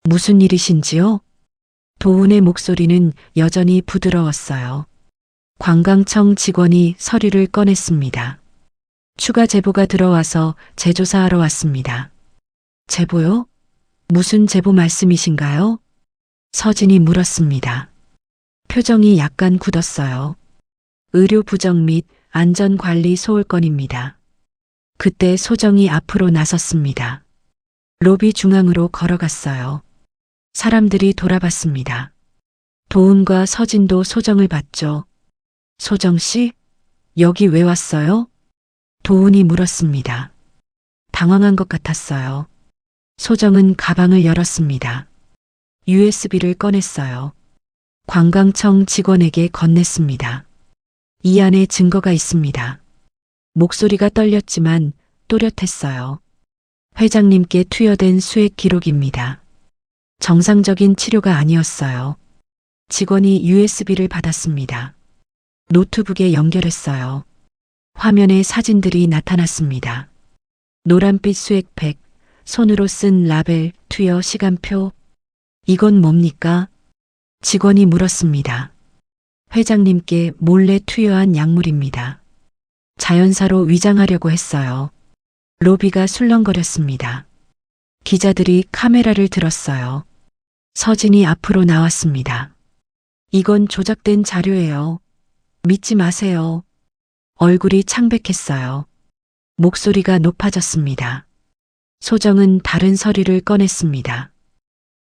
무슨 일이신지요? 도훈의 목소리는 여전히 부드러웠어요. 관광청 직원이 서류를 꺼냈습니다. 추가 제보가 들어와서 재조사하러 왔습니다. 제보요? 무슨 제보 말씀이신가요? 서진이 물었습니다. 표정이 약간 굳었어요. 의료 부정 및 안전관리 소홀건입니다. 그때 소정이 앞으로 나섰습니다. 로비 중앙으로 걸어갔어요. 사람들이 돌아봤습니다. 도훈과 서진도 소정을 봤죠. 소정 씨, 여기 왜 왔어요? 도훈이 물었습니다. 당황한 것 같았어요. 소정은 가방을 열었습니다. USB를 꺼냈어요. 관광청 직원에게 건넸습니다. 이 안에 증거가 있습니다. 목소리가 떨렸지만 또렷했어요. 회장님께 투여된 수액 기록입니다. 정상적인 치료가 아니었어요. 직원이 USB를 받았습니다. 노트북에 연결했어요. 화면에 사진들이 나타났습니다. 노란빛 수액팩, 손으로 쓴 라벨, 투여 시간표. 이건 뭡니까? 직원이 물었습니다. 회장님께 몰래 투여한 약물입니다. 자연사로 위장하려고 했어요. 로비가 술렁거렸습니다. 기자들이 카메라를 들었어요. 서진이 앞으로 나왔습니다. 이건 조작된 자료예요. 믿지 마세요. 얼굴이 창백했어요. 목소리가 높아졌습니다. 소정은 다른 서류를 꺼냈습니다.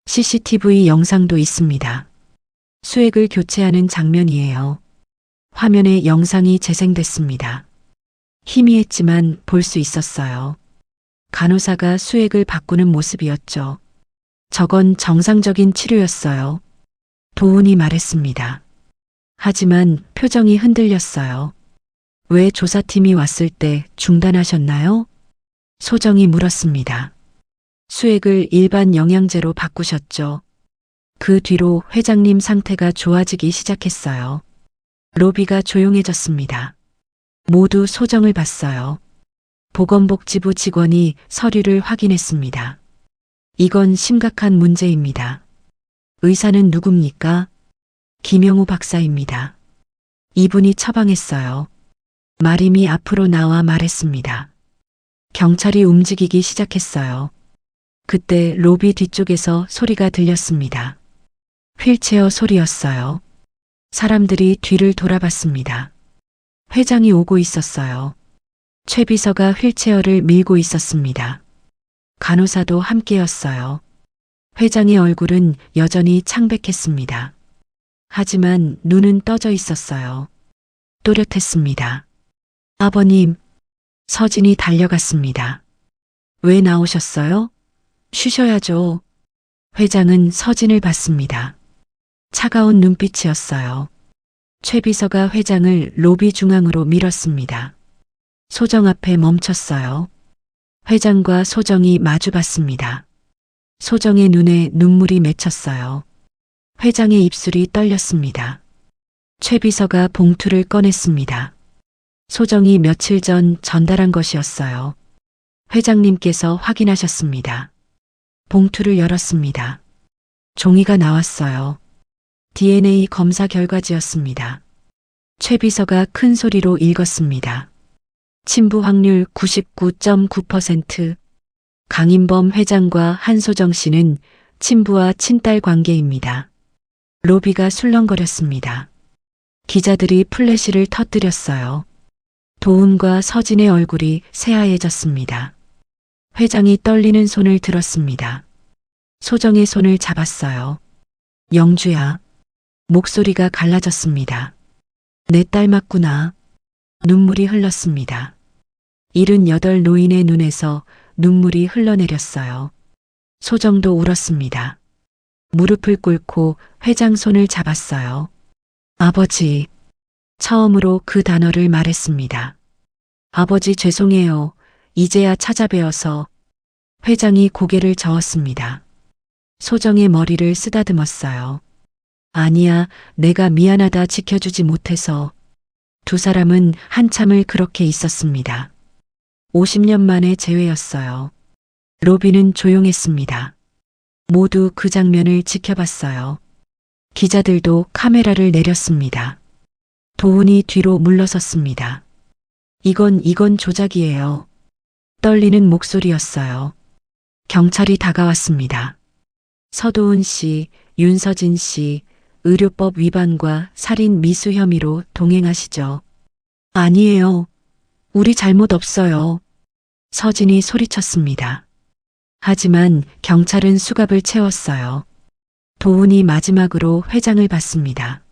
CCTV 영상도 있습니다. 수액을 교체하는 장면이에요. 화면에 영상이 재생됐습니다. 희미했지만 볼 수 있었어요. 간호사가 수액을 바꾸는 모습이었죠. 저건 정상적인 치료였어요. 도훈이 말했습니다. 하지만 표정이 흔들렸어요. 왜 조사팀이 왔을 때 중단하셨나요? 소정이 물었습니다. 수액을 일반 영양제로 바꾸셨죠. 그 뒤로 회장님 상태가 좋아지기 시작했어요. 로비가 조용해졌습니다. 모두 소정을 봤어요. 보건복지부 직원이 서류를 확인했습니다. 이건 심각한 문제입니다. 의사는 누굽니까? 김영우 박사입니다. 이분이 처방했어요. 마림이 앞으로 나와 말했습니다. 경찰이 움직이기 시작했어요. 그때 로비 뒤쪽에서 소리가 들렸습니다. 휠체어 소리였어요. 사람들이 뒤를 돌아봤습니다. 회장이 오고 있었어요. 최 비서가 휠체어를 밀고 있었습니다. 간호사도 함께였어요. 회장의 얼굴은 여전히 창백했습니다. 하지만 눈은 떠져 있었어요. 또렷했습니다. 아버님, 서진이 달려갔습니다. 왜 나오셨어요? 쉬셔야죠. 회장은 서진을 봤습니다. 차가운 눈빛이었어요. 최 비서가 회장을 로비 중앙으로 밀었습니다. 소정 앞에 멈췄어요. 회장과 소정이 마주봤습니다. 소정의 눈에 눈물이 맺혔어요. 회장의 입술이 떨렸습니다. 최 비서가 봉투를 꺼냈습니다. 소정이 며칠 전 전달한 것이었어요. 회장님께서 확인하셨습니다. 봉투를 열었습니다. 종이가 나왔어요. DNA 검사 결과지였습니다. 최 비서가 큰 소리로 읽었습니다. 친부 확률 99.9%. 강인범 회장과 한소정 씨는 친부와 친딸 관계입니다. 로비가 술렁거렸습니다. 기자들이 플래시를 터뜨렸어요. 도훈과 서진의 얼굴이 새하얘졌습니다. 회장이 떨리는 손을 들었습니다. 소정의 손을 잡았어요. 영주야. 목소리가 갈라졌습니다. 내 딸 맞구나. 눈물이 흘렀습니다. 78 노인의 눈에서 눈물이 흘러내렸어요. 소정도 울었습니다. 무릎을 꿇고 회장 손을 잡았어요. 아버지. 처음으로 그 단어를 말했습니다. 아버지 죄송해요. 이제야 찾아뵈어서. 회장이 고개를 저었습니다. 소정의 머리를 쓰다듬었어요. 아니야, 내가 미안하다 지켜주지 못해서. 두 사람은 한참을 그렇게 있었습니다. 50년 만의 재회였어요. 로비는 조용했습니다. 모두 그 장면을 지켜봤어요. 기자들도 카메라를 내렸습니다. 도훈이 뒤로 물러섰습니다. 이건 조작이에요. 떨리는 목소리였어요. 경찰이 다가왔습니다. 서도훈 씨, 윤서진 씨, 의료법 위반과 살인 미수 혐의로 동행하시죠. 아니에요. 우리 잘못 없어요. 서진이 소리쳤습니다. 하지만 경찰은 수갑을 채웠어요. 도훈이 마지막으로 회장을 봤습니다.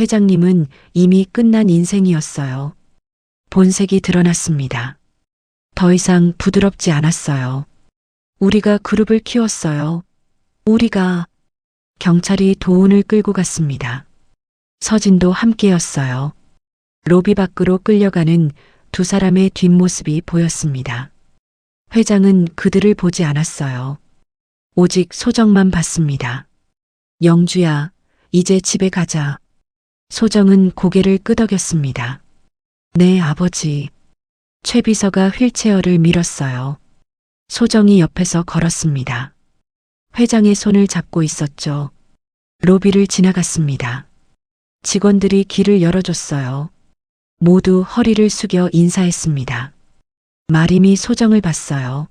회장님은 이미 끝난 인생이었어요. 본색이 드러났습니다. 더 이상 부드럽지 않았어요. 우리가 그룹을 키웠어요. 우리가. 경찰이 도훈을 끌고 갔습니다. 서진도 함께였어요. 로비 밖으로 끌려가는 두 사람의 뒷모습이 보였습니다. 회장은 그들을 보지 않았어요. 오직 소정만 봤습니다. 영주야, 이제 집에 가자. 소정은 고개를 끄덕였습니다. 네, 아버지. 최 비서가 휠체어를 밀었어요. 소정이 옆에서 걸었습니다. 회장의 손을 잡고 있었죠. 로비를 지나갔습니다. 직원들이 길을 열어줬어요. 모두 허리를 숙여 인사했습니다. 마림이 소정을 봤어요.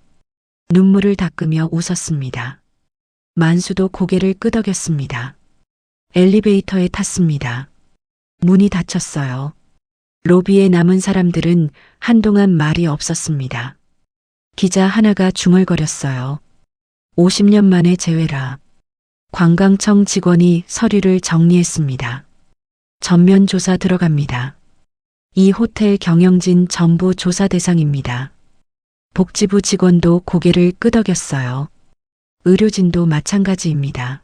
눈물을 닦으며 웃었습니다. 만수도 고개를 끄덕였습니다. 엘리베이터에 탔습니다. 문이 닫혔어요. 로비에 남은 사람들은 한동안 말이 없었습니다. 기자 하나가 중얼거렸어요. 50년 만의 재회라. 관광청 직원이 서류를 정리했습니다. 전면 조사 들어갑니다. 이 호텔 경영진 전부 조사 대상입니다. 복지부 직원도 고개를 끄덕였어요. 의료진도 마찬가지입니다.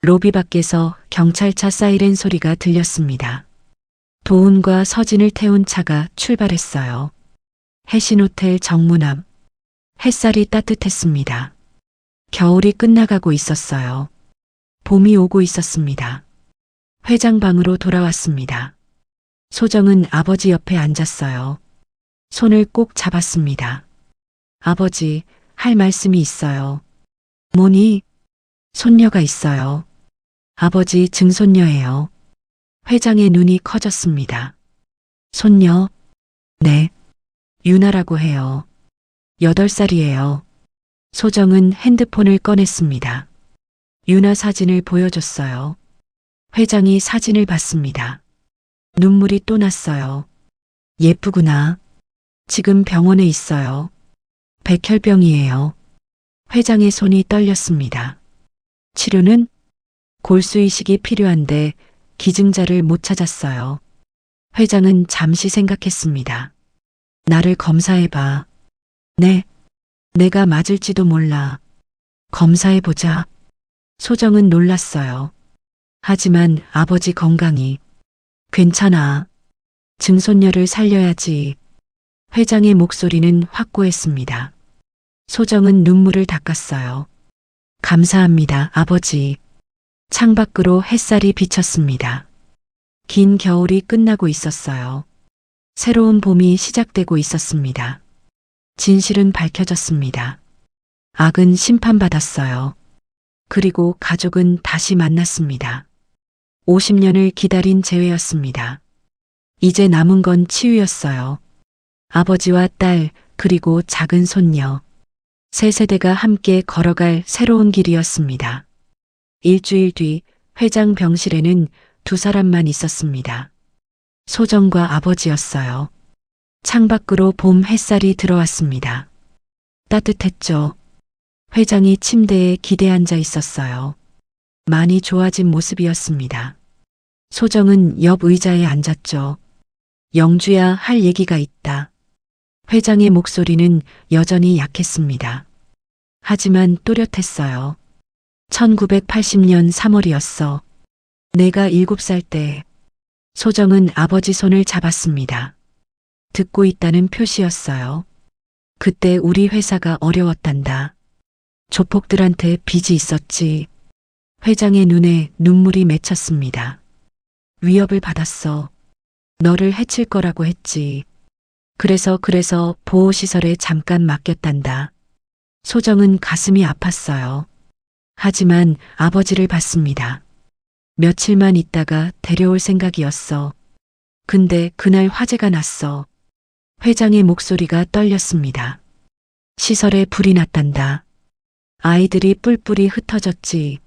로비 밖에서 경찰차 사이렌 소리가 들렸습니다. 도훈과 서진을 태운 차가 출발했어요. 해신호텔 정문 앞. 햇살이 따뜻했습니다. 겨울이 끝나가고 있었어요. 봄이 오고 있었습니다. 회장방으로 돌아왔습니다. 소정은 아버지 옆에 앉았어요. 손을 꼭 잡았습니다. 아버지, 할 말씀이 있어요. 뭐니? 손녀가 있어요. 아버지 증손녀예요. 회장의 눈이 커졌습니다. 손녀? 네. 유나라고 해요. 8살이에요. 소정은 핸드폰을 꺼냈습니다. 유나 사진을 보여줬어요. 회장이 사진을 봤습니다. 눈물이 또 났어요. 예쁘구나. 지금 병원에 있어요. 백혈병이에요. 회장의 손이 떨렸습니다. 치료는? 골수 이식이 필요한데 기증자를 못 찾았어요. 회장은 잠시 생각했습니다. 나를 검사해봐. 네. 내가 맞을지도 몰라. 검사해보자. 소정은 놀랐어요. 하지만 아버지 건강이. 괜찮아. 증손녀를 살려야지. 회장의 목소리는 확고했습니다. 소정은 눈물을 닦았어요. 감사합니다, 아버지. 창밖으로 햇살이 비쳤습니다. 긴 겨울이 끝나고 있었어요. 새로운 봄이 시작되고 있었습니다. 진실은 밝혀졌습니다. 악은 심판받았어요. 그리고 가족은 다시 만났습니다. 50년을 기다린 재회였습니다. 이제 남은 건 치유였어요. 아버지와 딸, 그리고 작은 손녀. 세 세대가 함께 걸어갈 새로운 길이었습니다. 일주일 뒤 회장 병실에는 두 사람만 있었습니다. 소정과 아버지였어요. 창밖으로 봄 햇살이 들어왔습니다. 따뜻했죠. 회장이 침대에 기대 앉아 있었어요. 많이 좋아진 모습이었습니다. 소정은 옆 의자에 앉았죠. 영주야, 할 얘기가 있다. 회장의 목소리는 여전히 약했습니다. 하지만 또렷했어요. 1980년 3월이었어. 내가 7살 때. 소정은 아버지 손을 잡았습니다. 듣고 있다는 표시였어요. 그때 우리 회사가 어려웠단다. 조폭들한테 빚이 있었지. 회장의 눈에 눈물이 맺혔습니다. 위협을 받았어. 너를 해칠 거라고 했지. 그래서 보호시설에 잠깐 맡겼단다. 소정은 가슴이 아팠어요. 하지만 아버지를 봤습니다. 며칠만 있다가 데려올 생각이었어. 근데 그날 화재가 났어. 회장의 목소리가 떨렸습니다. 시설에 불이 났단다. 아이들이 뿔뿔이 흩어졌지.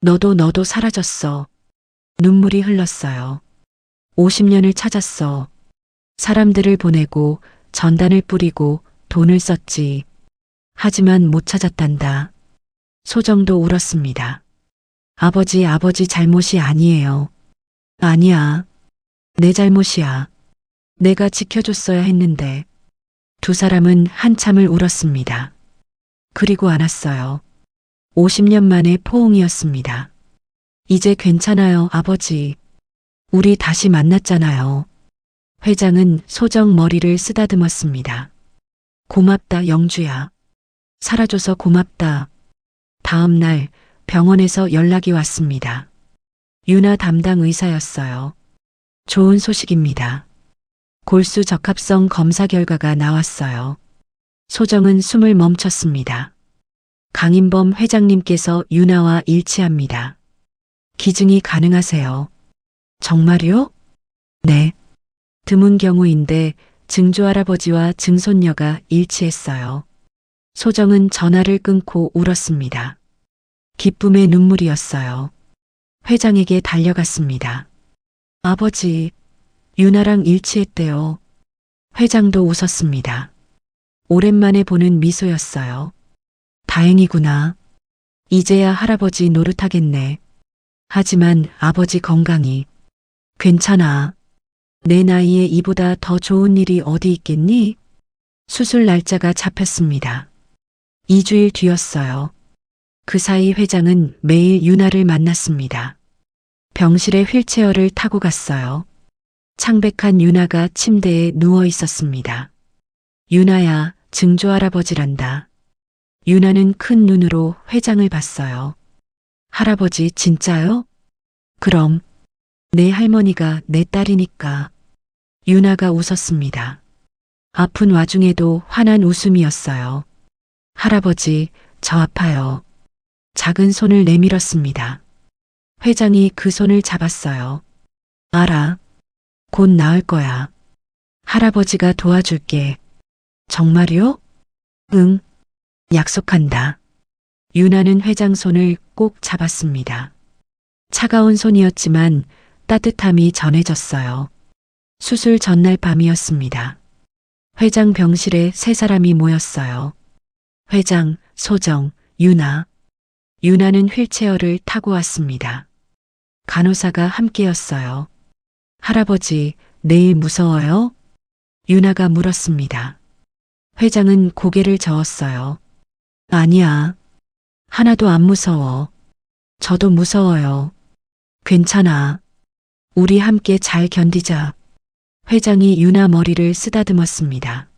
너도 사라졌어. 눈물이 흘렀어요. 50년을 찾았어. 사람들을 보내고 전단을 뿌리고 돈을 썼지. 하지만 못 찾았단다. 소정도 울었습니다. 아버지 잘못이 아니에요. 아니야. 내 잘못이야. 내가 지켜줬어야 했는데. 두 사람은 한참을 울었습니다. 그리고 안았어요. 50년 만의 포옹이었습니다. 이제 괜찮아요, 아버지. 우리 다시 만났잖아요. 회장은 소정 머리를 쓰다듬었습니다. 고맙다, 영주야. 살아줘서 고맙다. 다음 날 병원에서 연락이 왔습니다. 유나 담당 의사였어요. 좋은 소식입니다. 골수 적합성 검사 결과가 나왔어요. 소정은 숨을 멈췄습니다. 강인범 회장님께서 유나와 일치합니다. 기증이 가능하세요. 정말요? 네. 드문 경우인데 증조할아버지와 증손녀가 일치했어요. 소정은 전화를 끊고 울었습니다. 기쁨의 눈물이었어요. 회장에게 달려갔습니다. 아버지, 유나랑 일치했대요. 회장도 웃었습니다. 오랜만에 보는 미소였어요. 다행이구나. 이제야 할아버지 노릇하겠네. 하지만 아버지 건강이 괜찮아. 내 나이에 이보다 더 좋은 일이 어디 있겠니? 수술 날짜가 잡혔습니다. 2주일 뒤였어요. 그 사이 회장은 매일 유나를 만났습니다. 병실에 휠체어를 타고 갔어요. 창백한 유나가 침대에 누워 있었습니다. 유나야, 증조 할아버지란다. 유나는 큰 눈으로 회장을 봤어요. 할아버지 진짜요? 그럼 내 할머니가 내 딸이니까. 유나가 웃었습니다. 아픈 와중에도 환한 웃음이었어요. 할아버지, 저 아파요. 작은 손을 내밀었습니다. 회장이 그 손을 잡았어요. 알아. 곧 나을 거야. 할아버지가 도와줄게. 정말요? 응. 약속한다. 유나는 회장 손을 꼭 잡았습니다. 차가운 손이었지만 따뜻함이 전해졌어요. 수술 전날 밤이었습니다. 회장 병실에 세 사람이 모였어요. 회장, 소정, 유나. 유나는 휠체어를 타고 왔습니다. 간호사가 함께였어요. 할아버지, 내일 무서워요? 유나가 물었습니다. 회장은 고개를 저었어요. 아니야. 하나도 안 무서워. 저도 무서워요. 괜찮아. 우리 함께 잘 견디자. 회장이 유나 머리를 쓰다듬었습니다.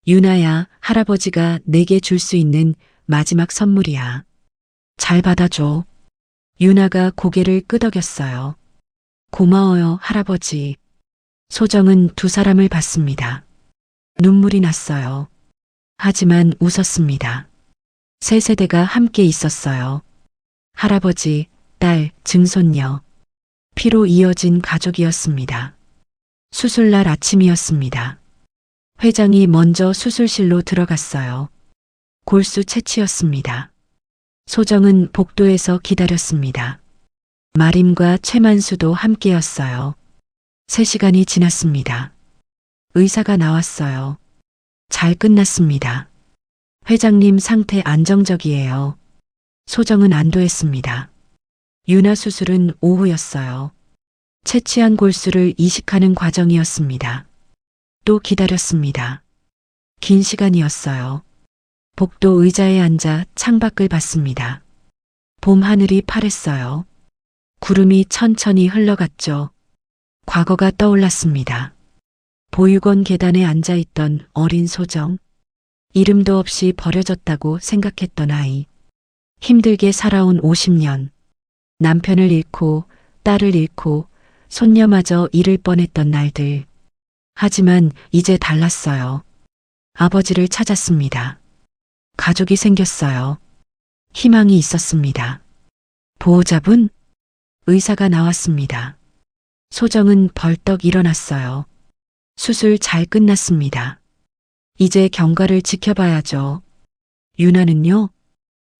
유나야, 할아버지가 내게 줄 수 있는 마지막 선물이야. 잘 받아줘. 유나가 고개를 끄덕였어요. 고마워요, 할아버지. 소정은 두 사람을 봤습니다. 눈물이 났어요. 하지만 웃었습니다. 세 세대가 함께 있었어요. 할아버지, 딸, 증손녀. 피로 이어진 가족이었습니다. 수술날 아침이었습니다. 회장이 먼저 수술실로 들어갔어요. 골수 채취였습니다. 소정은 복도에서 기다렸습니다. 마림과 최만수도 함께였어요. 3시간이 지났습니다. 의사가 나왔어요. 잘 끝났습니다. 회장님 상태 안정적이에요. 소정은 안도했습니다. 유나 수술은 오후였어요. 채취한 골수를 이식하는 과정이었습니다. 또 기다렸습니다. 긴 시간이었어요. 복도 의자에 앉아 창밖을 봤습니다. 봄 하늘이 파랬어요. 구름이 천천히 흘러갔죠. 과거가 떠올랐습니다. 보육원 계단에 앉아있던 어린 소정. 이름도 없이 버려졌다고 생각했던 아이. 힘들게 살아온 50년. 남편을 잃고 딸을 잃고 손녀마저 잃을 뻔했던 날들. 하지만 이제 달랐어요. 아버지를 찾았습니다. 가족이 생겼어요. 희망이 있었습니다. 보호자분? 의사가 나왔습니다. 소정은 벌떡 일어났어요. 수술 잘 끝났습니다. 이제 경과를 지켜봐야죠. 유나는요?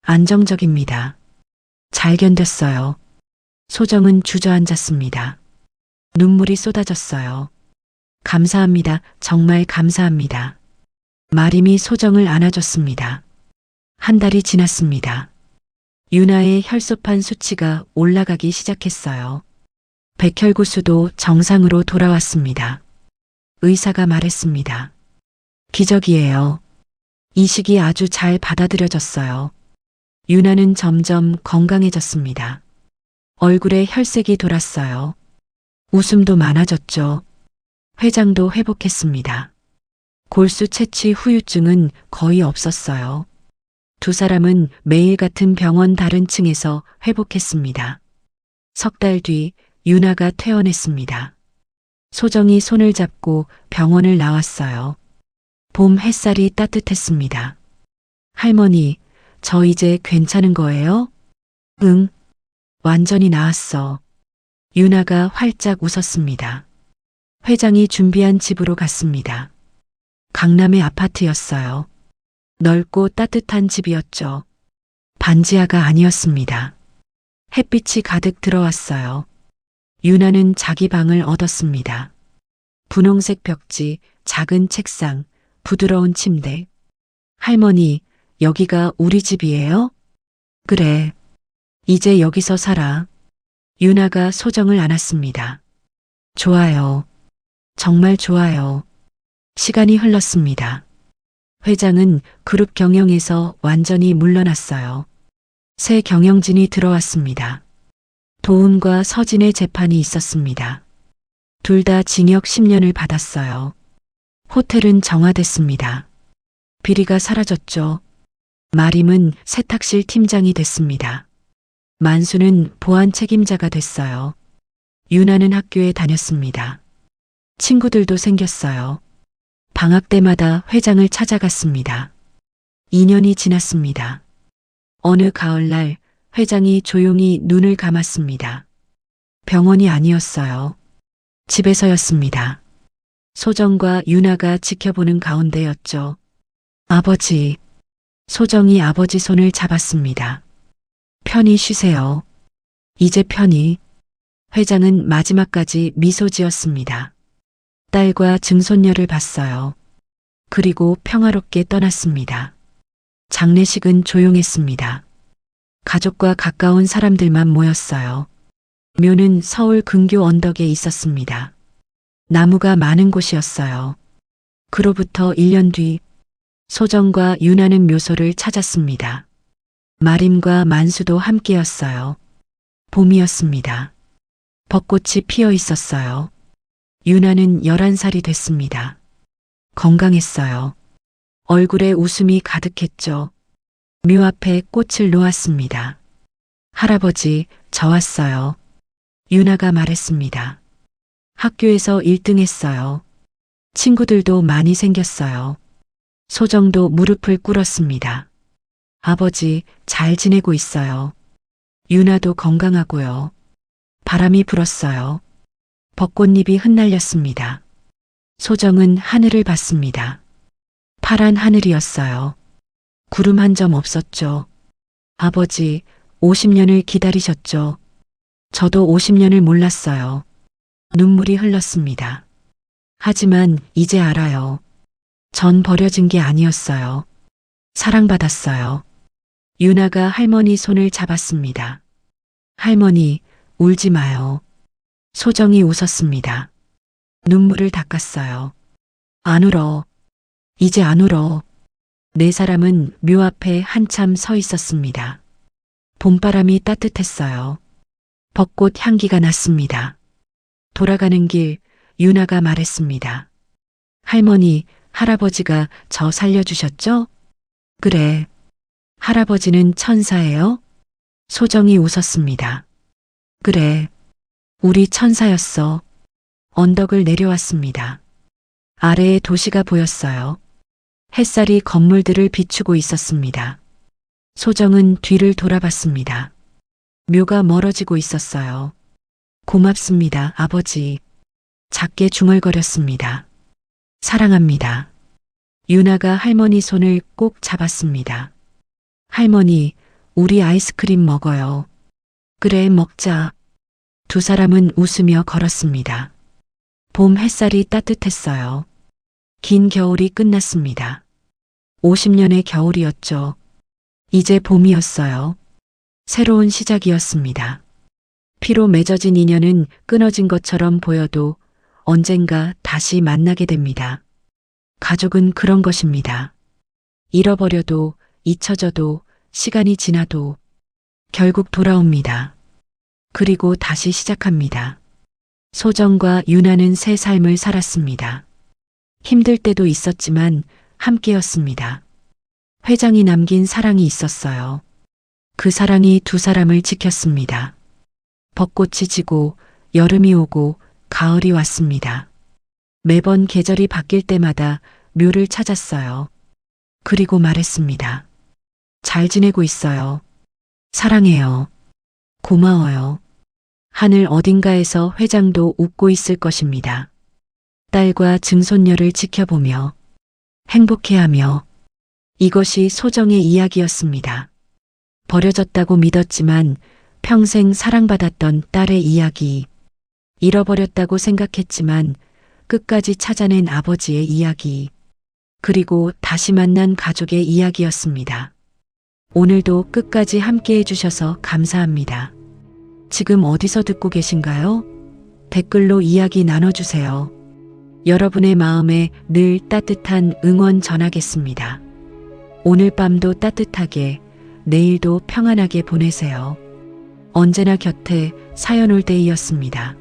안정적입니다. 잘 견뎠어요. 소정은 주저앉았습니다. 눈물이 쏟아졌어요. 감사합니다. 정말 감사합니다. 마림이 소정을 안아줬습니다. 한 달이 지났습니다. 유나의 혈소판 수치가 올라가기 시작했어요. 백혈구수도 정상으로 돌아왔습니다. 의사가 말했습니다. 기적이에요. 이식이 아주 잘 받아들여졌어요. 유나는 점점 건강해졌습니다. 얼굴에 혈색이 돌았어요. 웃음도 많아졌죠. 회장도 회복했습니다. 골수 채취 후유증은 거의 없었어요. 두 사람은 매일 같은 병원 다른 층에서 회복했습니다. 석 달 뒤 유나가 퇴원했습니다. 소정이 손을 잡고 병원을 나왔어요. 봄 햇살이 따뜻했습니다. 할머니, 저 이제 괜찮은 거예요? 응, 완전히 나았어. 유나가 활짝 웃었습니다. 회장이 준비한 집으로 갔습니다. 강남의 아파트였어요. 넓고 따뜻한 집이었죠. 반지하가 아니었습니다. 햇빛이 가득 들어왔어요. 유나는 자기 방을 얻었습니다. 분홍색 벽지, 작은 책상, 부드러운 침대. 할머니, 여기가 우리 집이에요? 그래. 이제 여기서 살아. 유나가 소정을 안았습니다. 좋아요. 정말 좋아요. 시간이 흘렀습니다. 회장은 그룹 경영에서 완전히 물러났어요. 새 경영진이 들어왔습니다. 도훈과 서진의 재판이 있었습니다. 둘 다 징역 10년을 받았어요. 호텔은 정화됐습니다. 비리가 사라졌죠. 마림은 세탁실 팀장이 됐습니다. 만수는 보안 책임자가 됐어요. 유나는 학교에 다녔습니다. 친구들도 생겼어요. 방학 때마다 회장을 찾아갔습니다. 2년이 지났습니다. 어느 가을날 회장이 조용히 눈을 감았습니다. 병원이 아니었어요. 집에서였습니다. 소정과 유나가 지켜보는 가운데였죠. 아버지. 소정이 아버지 손을 잡았습니다. 편히 쉬세요. 이제 편히. 회장은 마지막까지 미소 지었습니다. 딸과 증손녀를 봤어요. 그리고 평화롭게 떠났습니다. 장례식은 조용했습니다. 가족과 가까운 사람들만 모였어요. 묘는 서울 근교 언덕에 있었습니다. 나무가 많은 곳이었어요. 그로부터 1년 뒤 소정과 유나는 묘소를 찾았습니다. 마림과 만수도 함께였어요. 봄이었습니다. 벚꽃이 피어 있었어요. 유나는 11살이 됐습니다. 건강했어요. 얼굴에 웃음이 가득했죠. 묘 앞에 꽃을 놓았습니다. 할아버지, 저 왔어요. 유나가 말했습니다. 학교에서 1등 했어요. 친구들도 많이 생겼어요. 소정도 무릎을 꿇었습니다. 아버지, 잘 지내고 있어요. 유나도 건강하고요. 바람이 불었어요. 벚꽃잎이 흩날렸습니다. 소정은 하늘을 봤습니다. 파란 하늘이었어요. 구름 한 점 없었죠. 아버지, 50년을 기다리셨죠. 저도 50년을 몰랐어요. 눈물이 흘렀습니다. 하지만 이제 알아요. 전 버려진 게 아니었어요. 사랑받았어요. 유나가 할머니 손을 잡았습니다. 할머니, 울지 마요. 소정이 웃었습니다. 눈물을 닦았어요. 안 울어. 이제 안 울어. 네 사람은 묘 앞에 한참 서 있었습니다. 봄바람이 따뜻했어요. 벚꽃 향기가 났습니다. 돌아가는 길 유나가 말했습니다. 할머니, 할아버지가 저 살려주셨죠? 그래. 할아버지는 천사예요? 소정이 웃었습니다. 그래. 우리 천사였어. 언덕을 내려왔습니다. 아래에 도시가 보였어요. 햇살이 건물들을 비추고 있었습니다. 소정은 뒤를 돌아봤습니다. 묘가 멀어지고 있었어요. 고맙습니다, 아버지. 작게 중얼거렸습니다. 사랑합니다. 유나가 할머니 손을 꼭 잡았습니다. 할머니, 우리 아이스크림 먹어요. 그래, 먹자. 두 사람은 웃으며 걸었습니다. 봄 햇살이 따뜻했어요. 긴 겨울이 끝났습니다. 50년의 겨울이었죠. 이제 봄이었어요. 새로운 시작이었습니다. 피로 맺어진 인연은 끊어진 것처럼 보여도 언젠가 다시 만나게 됩니다. 가족은 그런 것입니다. 잃어버려도 잊혀져도 시간이 지나도 결국 돌아옵니다. 그리고 다시 시작합니다. 소정과 유나는 새 삶을 살았습니다. 힘들 때도 있었지만 함께였습니다. 회장이 남긴 사랑이 있었어요. 그 사랑이 두 사람을 지켰습니다. 벚꽃이 지고 여름이 오고 가을이 왔습니다. 매번 계절이 바뀔 때마다 묘를 찾았어요. 그리고 말했습니다. 잘 지내고 있어요. 사랑해요. 고마워요. 하늘 어딘가에서 회장도 웃고 있을 것입니다. 딸과 증손녀를 지켜보며 행복해하며 이것이 소정의 이야기였습니다. 버려졌다고 믿었지만 평생 사랑받았던 딸의 이야기, 잃어버렸다고 생각했지만 끝까지 찾아낸 아버지의 이야기, 그리고 다시 만난 가족의 이야기였습니다. 오늘도 끝까지 함께 해주셔서 감사합니다. 지금 어디서 듣고 계신가요? 댓글로 이야기 나눠주세요. 여러분의 마음에 늘 따뜻한 응원 전하겠습니다. 오늘 밤도 따뜻하게, 내일도 평안하게 보내세요. 언제나 곁에 사연올데이였습니다.